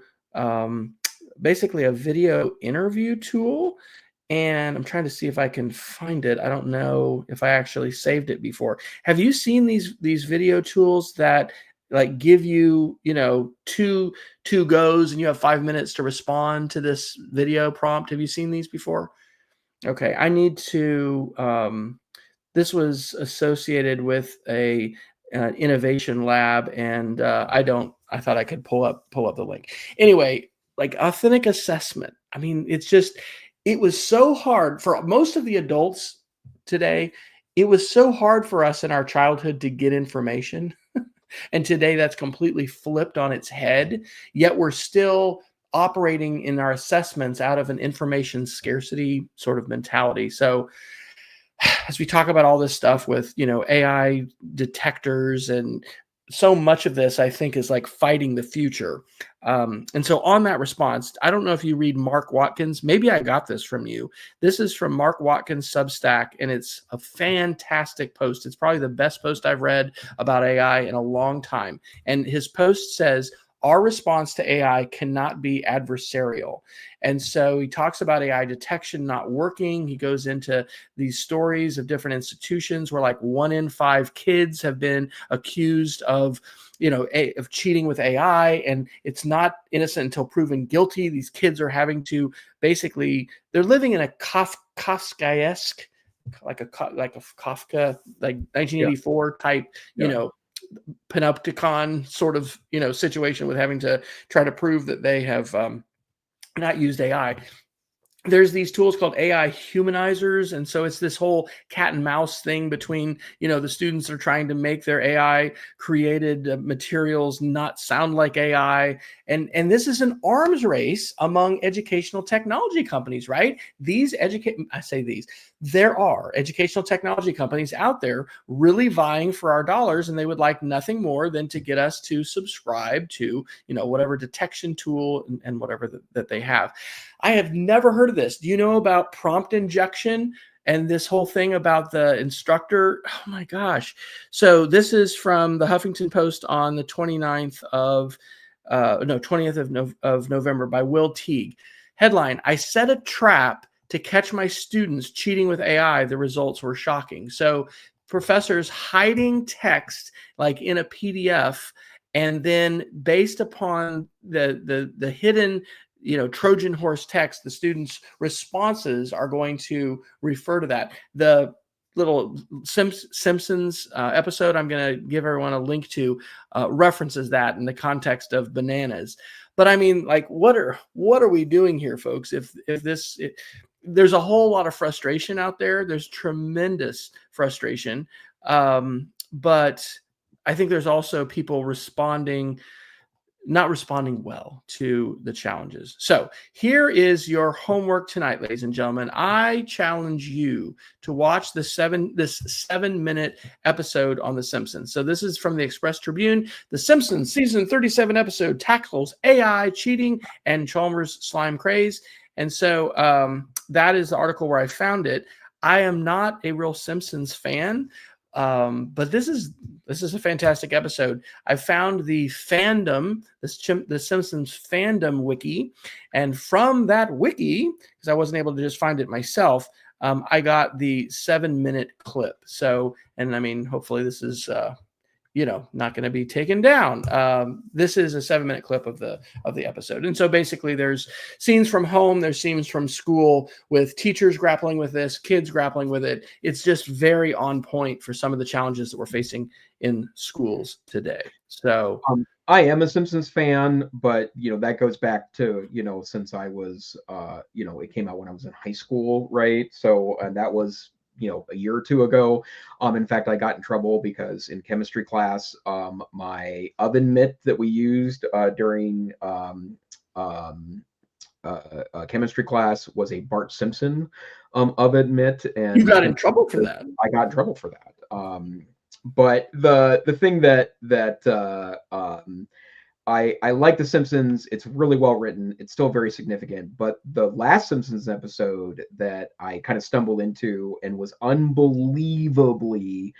basically a video interview tool. And I'm trying to see if I can find it. I don't know if I actually saved it before. Have you seen these video tools that like give you, two goes and you have 5 minutes to respond to this video prompt? Have you seen these before? Okay, I need to. This was associated with a an innovation lab, and I thought I could pull up the link. Anyway, like authentic assessment. I mean, it was so hard for most of the adults today. It was so hard for us in our childhood to get information. And today that's completely flipped on its head, yet we're still operating in our assessments out of an information scarcity sort of mentality. So as we talk about all this stuff with, AI detectors and so much of this, I think, is like fighting the future. And so on that response, I don't know if you read Mark Watkins. Maybe I got this from you. This is from Mark Watkins' Substack, and it's a fantastic post. It's probably the best post I've read about AI in a long time. And his post says, our response to AI cannot be adversarial. And so he talks about AI detection not working. He goes into these stories of different institutions where like 1 in 5 kids have been accused of of cheating with AI, and it's not innocent until proven guilty. These kids are having to basically, they're living in a Kafkaesque, like a Kafka, like Yeah. 1984 type, Yeah. panopticon sort of situation with having to try to prove that they have not used AI. There's these tools called AI humanizers. And so it's this whole cat and mouse thing between, the students are trying to make their AI created materials not sound like AI. And this is an arms race among educational technology companies, right? There are educational technology companies out there really vying for our dollars, and they would like nothing more than to get us to subscribe to, whatever detection tool and whatever that they have. I have never heard of this. Do you know about prompt injection and this whole thing about the instructor? Oh my gosh. So this is from the Huffington Post on the 20th of November by Will Teague. Headline, I set a trap to catch my students cheating with AI. The results were shocking. So professors hiding text like in a PDF, and then based upon the hidden Trojan horse text, the students' responses are going to refer to that. The little Simpsons episode I'm going to give everyone a link to references that in the context of bananas. But I mean, like, what are we doing here, folks? There's a whole lot of frustration out there. There's tremendous frustration, but I think there's also people not responding well to the challenges. So here is your homework tonight, ladies and gentlemen. I challenge you to watch this 7-minute episode on The Simpsons. So this is from the Express Tribune. The Simpsons season 37 episode tackles AI, cheating, and Chalmers slime craze. And so that is the article where I found it. I am not a real Simpsons fan, but this is a fantastic episode. I found the fandom, the Simpsons fandom wiki, and from that wiki, because I wasn't able to just find it myself, I got the 7-minute clip. So, and I mean, hopefully this is not going to be taken down. This is a 7-minute clip of the episode. And so basically there's scenes from home, there's scenes from school with teachers grappling with this, kids grappling with it. It's just very on point for some of the challenges that we're facing in schools today. So I am a Simpsons fan, but that goes back to since I was it came out when I was in high school, right? So and that was a year or two ago. In fact, I got in trouble because in chemistry class, my oven mitt that we used during chemistry class was a Bart Simpson oven mitt, and you got in trouble for that. I got in trouble for that. But the thing that I like The Simpsons. It's really well written. It's still very significant. But the last Simpsons episode that I kind of stumbled into and was unbelievably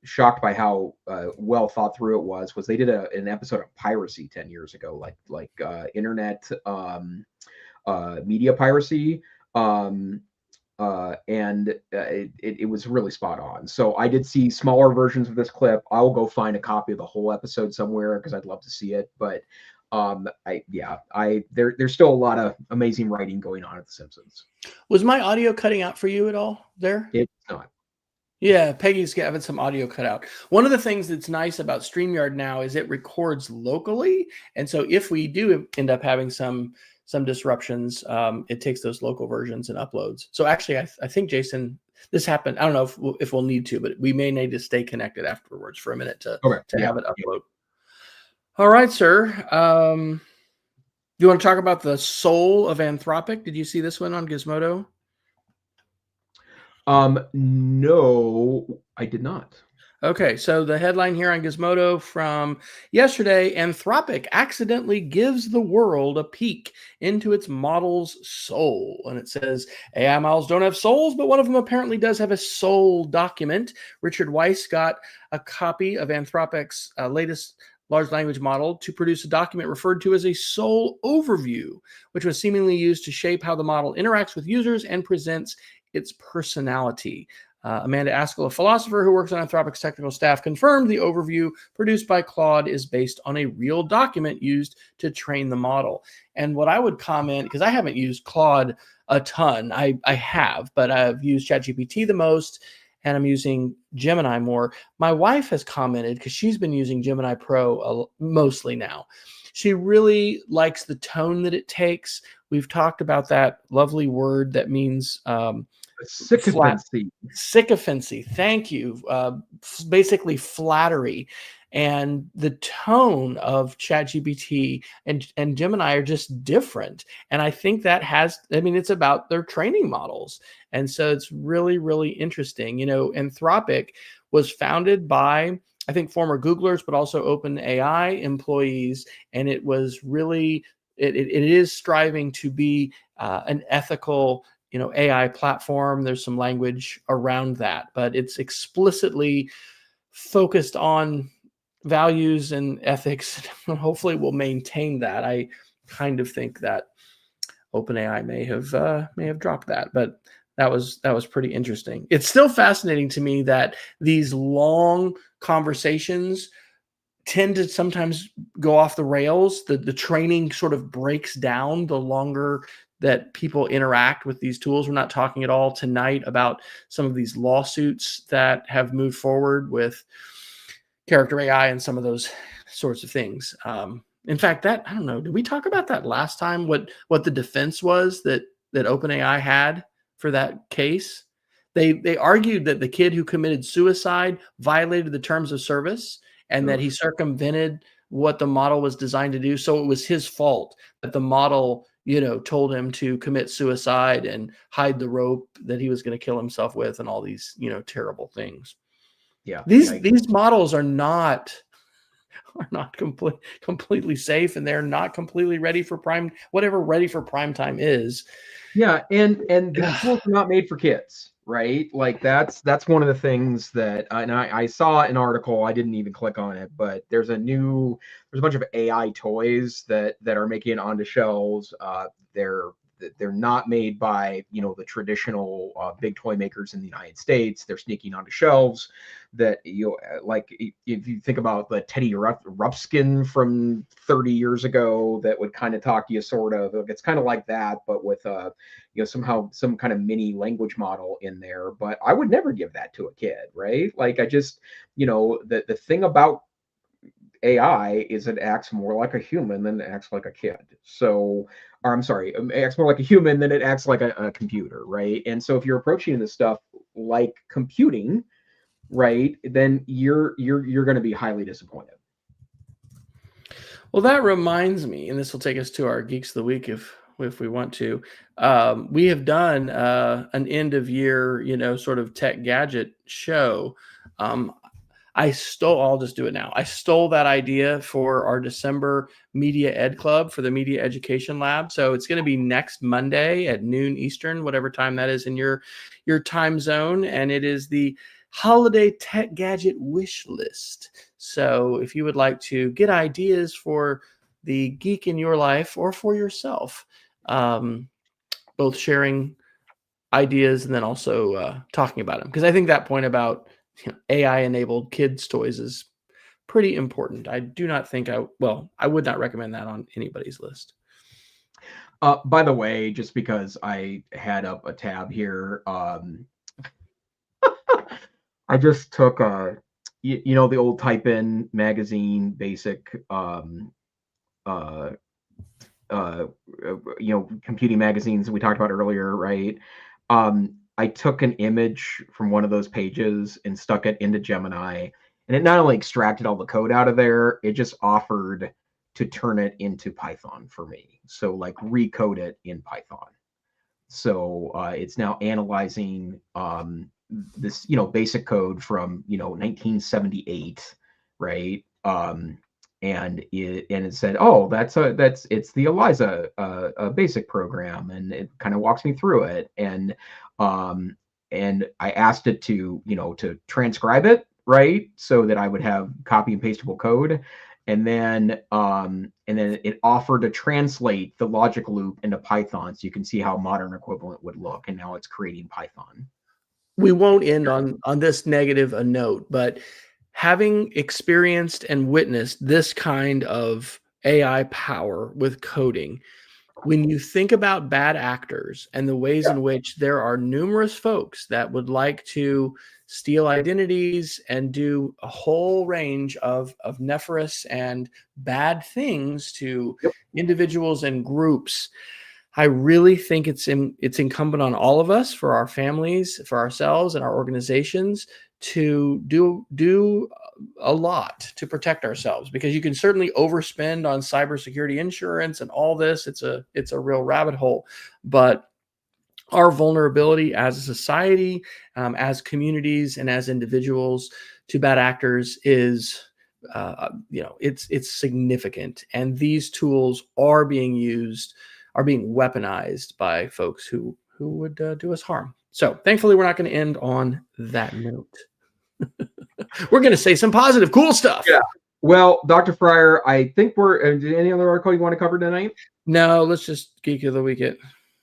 shocked by how well thought through it was they did an episode of piracy 10 years ago, like internet media piracy. And it was really spot on. So I did see smaller versions of this clip. I'll go find a copy of the whole episode somewhere because I'd love to see it. But There's still a lot of amazing writing going on at The Simpsons. Was my audio cutting out for you at all there? It's not. Yeah, Peggy's having some audio cut out. One of the things that's nice about StreamYard now is it records locally, and so if we do end up having some disruptions, it takes those local versions and uploads. So actually, I think Jason, this happened. I don't know if we'll need to, but we may need to stay connected afterwards for a minute to have it upload. All right, sir. Do you want to talk about the soul of Anthropic? Did you see this one on Gizmodo? No, I did not. Okay, so the headline here on Gizmodo from yesterday, Anthropic accidentally gives the world a peek into its model's soul. And it says, AI models don't have souls, but one of them apparently does have a soul document. Richard Weiss got a copy of Anthropic's latest large language model to produce a document referred to as a soul overview, which was seemingly used to shape how the model interacts with users and presents its personality. Amanda Askell, a philosopher who works on Anthropic's technical staff, confirmed the overview produced by Claude is based on a real document used to train the model. And what I would comment, because I haven't used Claude a ton, I have, but I've used ChatGPT the most, and I'm using Gemini more. My wife has commented, because she's been using Gemini Pro mostly now. She really likes the tone that it takes. We've talked about that lovely word that means sycophancy. Sycophancy. Thank you. Basically flattery. And the tone of ChatGPT and Gemini are just different. And I think that it's about their training models. And so it's really, really interesting. Anthropic was founded by, I think, former Googlers, but also OpenAI employees. And it was really, it is striving to be an ethical AI platform. There's some language around that, but it's explicitly focused on values and ethics. Hopefully we'll maintain that. I kind of think that OpenAI may have dropped that, but that was pretty interesting. It's still fascinating to me that these long conversations tend to sometimes go off the rails. The training sort of breaks down the longer that people interact with these tools. We're not talking at all tonight about some of these lawsuits that have moved forward with character AI and some of those sorts of things. In fact, I don't know, did we talk about that last time? What the defense was that OpenAI had for that case? They argued that the kid who committed suicide violated the terms of service and that he circumvented what the model was designed to do. So it was his fault that the model told him to commit suicide and hide the rope that he was going to kill himself with and all these, terrible things. Yeah. These models are not completely safe, and they're not completely ready for whatever ready for prime time is. Yeah. And the tools are not made for kids, right? Like that's one of the things that, and I saw an article, I didn't even click on it, but there's a bunch of AI toys that are making it onto shelves. They're not made by the traditional big toy makers in the United States. They're sneaking onto shelves that like if you think about the Teddy Ruxpin from 30 years ago that would kind of talk to you, sort of. It's kind of like that, but with somehow some kind of mini language model in there. But I would never give that to a kid, right? Like I just the thing about AI is it acts more like a human than it acts like a kid. So, or I'm sorry, it acts more like a human than it acts like a computer, right? And so if you're approaching this stuff like computing, right, then you're going to be highly disappointed. Well, that reminds me, and this will take us to our Geeks of the Week if we want to. We have done an end of year, sort of tech gadget show. I'll just do it now. I stole that idea for our December Media Ed Club for the Media Education Lab. So it's going to be next Monday at noon Eastern, whatever time that is in your time zone. And it is the holiday tech gadget wish list. So if you would like to get ideas for the geek in your life or for yourself, both sharing ideas and then also talking about them. Because I think that point about AI-enabled kids' toys is pretty important. I do not think I would not recommend that on anybody's list. By the way, just because I had up a tab here, I just took you know, the old Type In magazine, basic, you know, computing magazines we talked about earlier, right? I took an image from one of those pages and stuck it into Gemini, and it not only extracted all the code out of there, it just offered to turn it into Python for me. So like recode it in Python. So it's now analyzing this, you know, basic code from, you know, 1978, right? And it said, oh, it's the ELIZA a basic program, and it kind of walks me through it, and I asked it to, you know, to transcribe it, right, so that I would have copy and pastable code, and then it offered to translate the logic loop into Python, so you can see how modern equivalent would look, and now it's creating Python. We won't end on this negative a note, but having experienced and witnessed this kind of AI power with coding, when you think about bad actors and the ways in which there are numerous folks that would like to steal identities and do a whole range of nefarious and bad things to individuals and groups, I really think it's incumbent on all of us, for our families, for ourselves and our organizations, to do a lot to protect ourselves, because you can certainly overspend on cybersecurity insurance and all this. It's a real rabbit hole, but our vulnerability as a society, as communities, and as individuals to bad actors is, you know, it's significant. And these tools are being weaponized by folks who would do us harm. So thankfully, we're not going to end on that note. We're going to say some positive, cool stuff. Yeah. Well, Dr. Fryer, I think any other article you want to cover tonight? No, let's just Geek of the Week it.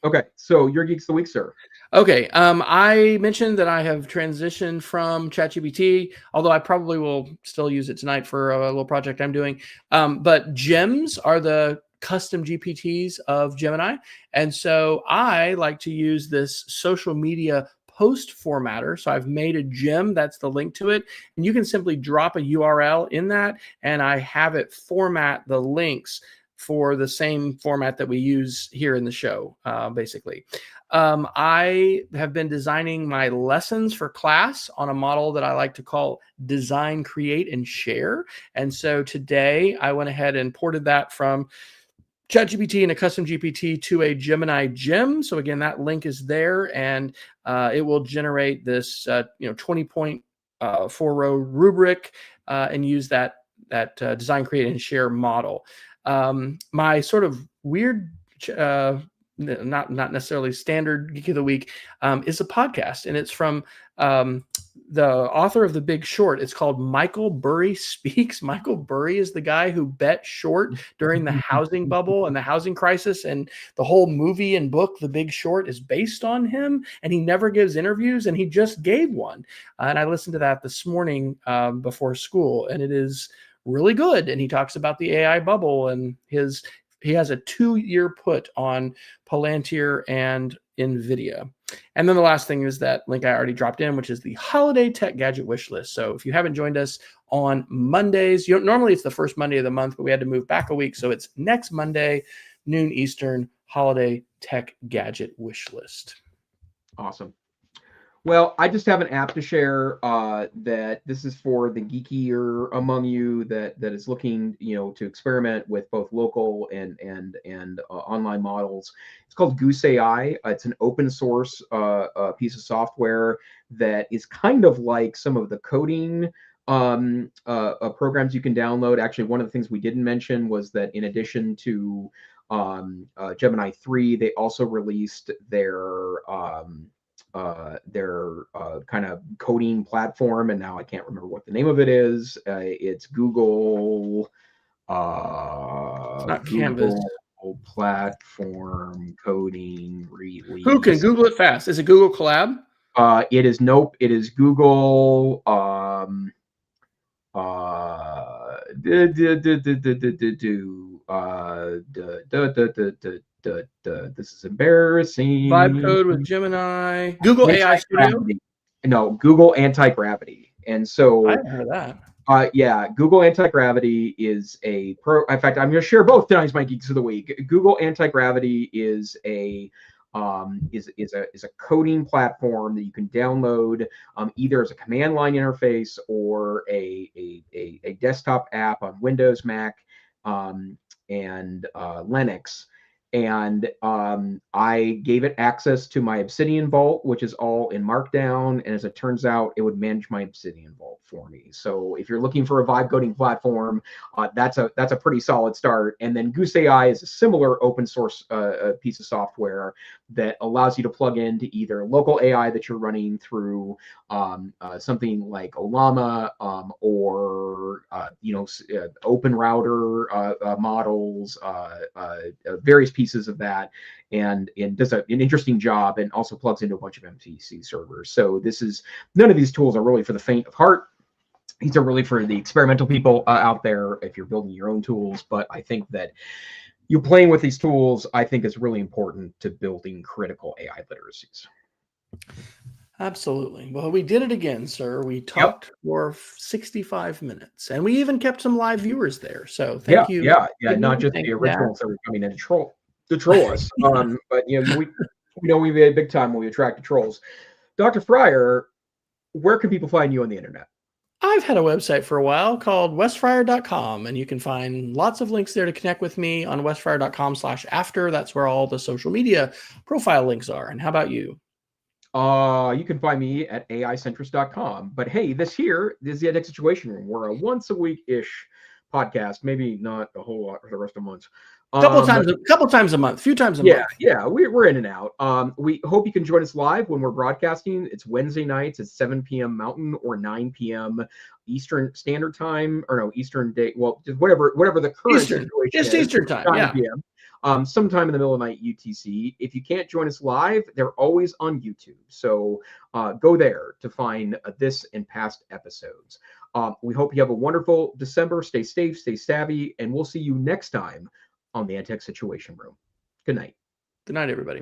Okay, so your Geeks of the Week, sir. Okay, I mentioned that I have transitioned from ChatGPT, although I probably will still use it tonight for a little project I'm doing. But gems are the custom GPTs of Gemini. And so I like to use this social media post formatter. So I've made a gem, that's the link to it. And you can simply drop a URL in that, and I have it format the links for the same format that we use here in the show, basically. I have been designing my lessons for class on a model that I like to call design, create, and share. And so today I went ahead and ported that from ChatGPT and a custom GPT to a Gemini gem. So again, that link is there, and it will generate this 20-point 4-row rubric and use that design, create, and share model. My sort of weird, not necessarily standard Geek of the Week, is a podcast, and it's from the author of The Big Short. It's called Michael Burry Speaks. Michael Burry is the guy who bet short during the housing bubble and the housing crisis, and the whole movie and book, The Big Short, is based on him, and he never gives interviews, and he just gave one. And I listened to that this morning before school, and it is really good. And he talks about the AI bubble, and he has a 2-year put on Palantir and NVIDIA. And then the last thing is that link I already dropped in, which is the holiday tech gadget wish list. So if you haven't joined us on Mondays, normally it's the first Monday of the month, but we had to move back a week. So it's next Monday, noon Eastern, holiday tech gadget wish list. Awesome. Well, I just have an app to share that this is for the geekier among you that is looking, to experiment with both local and online models. It's called Goose AI. It's an open source piece of software that is kind of like some of the coding programs you can download. Actually, one of the things we didn't mention was that in addition to Gemini 3, they also released their kind of coding platform, and now I can't remember what the name of it is. It's Google. It's not Google Canvas. Platform coding release. Who can Google it fast? Is it Google Collab? It is Google. This is Vibe embarrassing. code with Gemini. Google AI Studio. Anti-gravity. No, Google anti-gravity. And I so haven't heard of that. yeah, Google Anti-Gravity is a pro. In fact, I'm going to share both tonight's My Geeks of the Week. Google Anti-Gravity is a coding platform that you can download either as a command line interface or a desktop app on Windows, Mac, and Linux. And I gave it access to my Obsidian Vault, which is all in Markdown. And as it turns out, it would manage my Obsidian Vault for me. So if you're looking for a vibe coding platform, that's a pretty solid start. And then Goose AI is a similar open source piece of software that allows you to plug into either local AI that you're running through something like Olama or open router models, various pieces of that, and does an interesting job, and also plugs into a bunch of MVC servers. So none of these tools are really for the faint of heart. These are really for the experimental people out there if you're building your own tools. But I think that you playing with these tools, I think, is really important to building critical AI literacies. Absolutely. Well, we did it again, sir. We talked for 65 minutes, and we even kept some live viewers there. So thank you. Yeah. Not just the originals that were coming in to troll us. But we know we made a big time when we attracted trolls. Dr. Fryer, where can people find you on the internet? I've had a website for a while called wesfryer.com, and you can find lots of links there to connect with me on wesfryer.com/after. That's where all the social media profile links are. And how about you? You can find me at aicentrist.com. But hey, this is the EdTech Situation Room. We're a once a week-ish podcast, maybe not a whole lot for the rest of the months. Couple times a month, few times a month. Yeah, we're in and out. We hope you can join us live when we're broadcasting. It's Wednesday nights at 7 p.m. Mountain or 9 p.m. Eastern Standard Time, or no, Eastern Day. Well, just whatever the current situation is. Eastern Time, 9 p.m. Sometime in the middle of the night UTC. If you can't join us live, they're always on YouTube. So go there to find this and past episodes. We hope you have a wonderful December. Stay safe, stay savvy, and we'll see you next time on the EdTech Situation Room. Good night. Good night, everybody.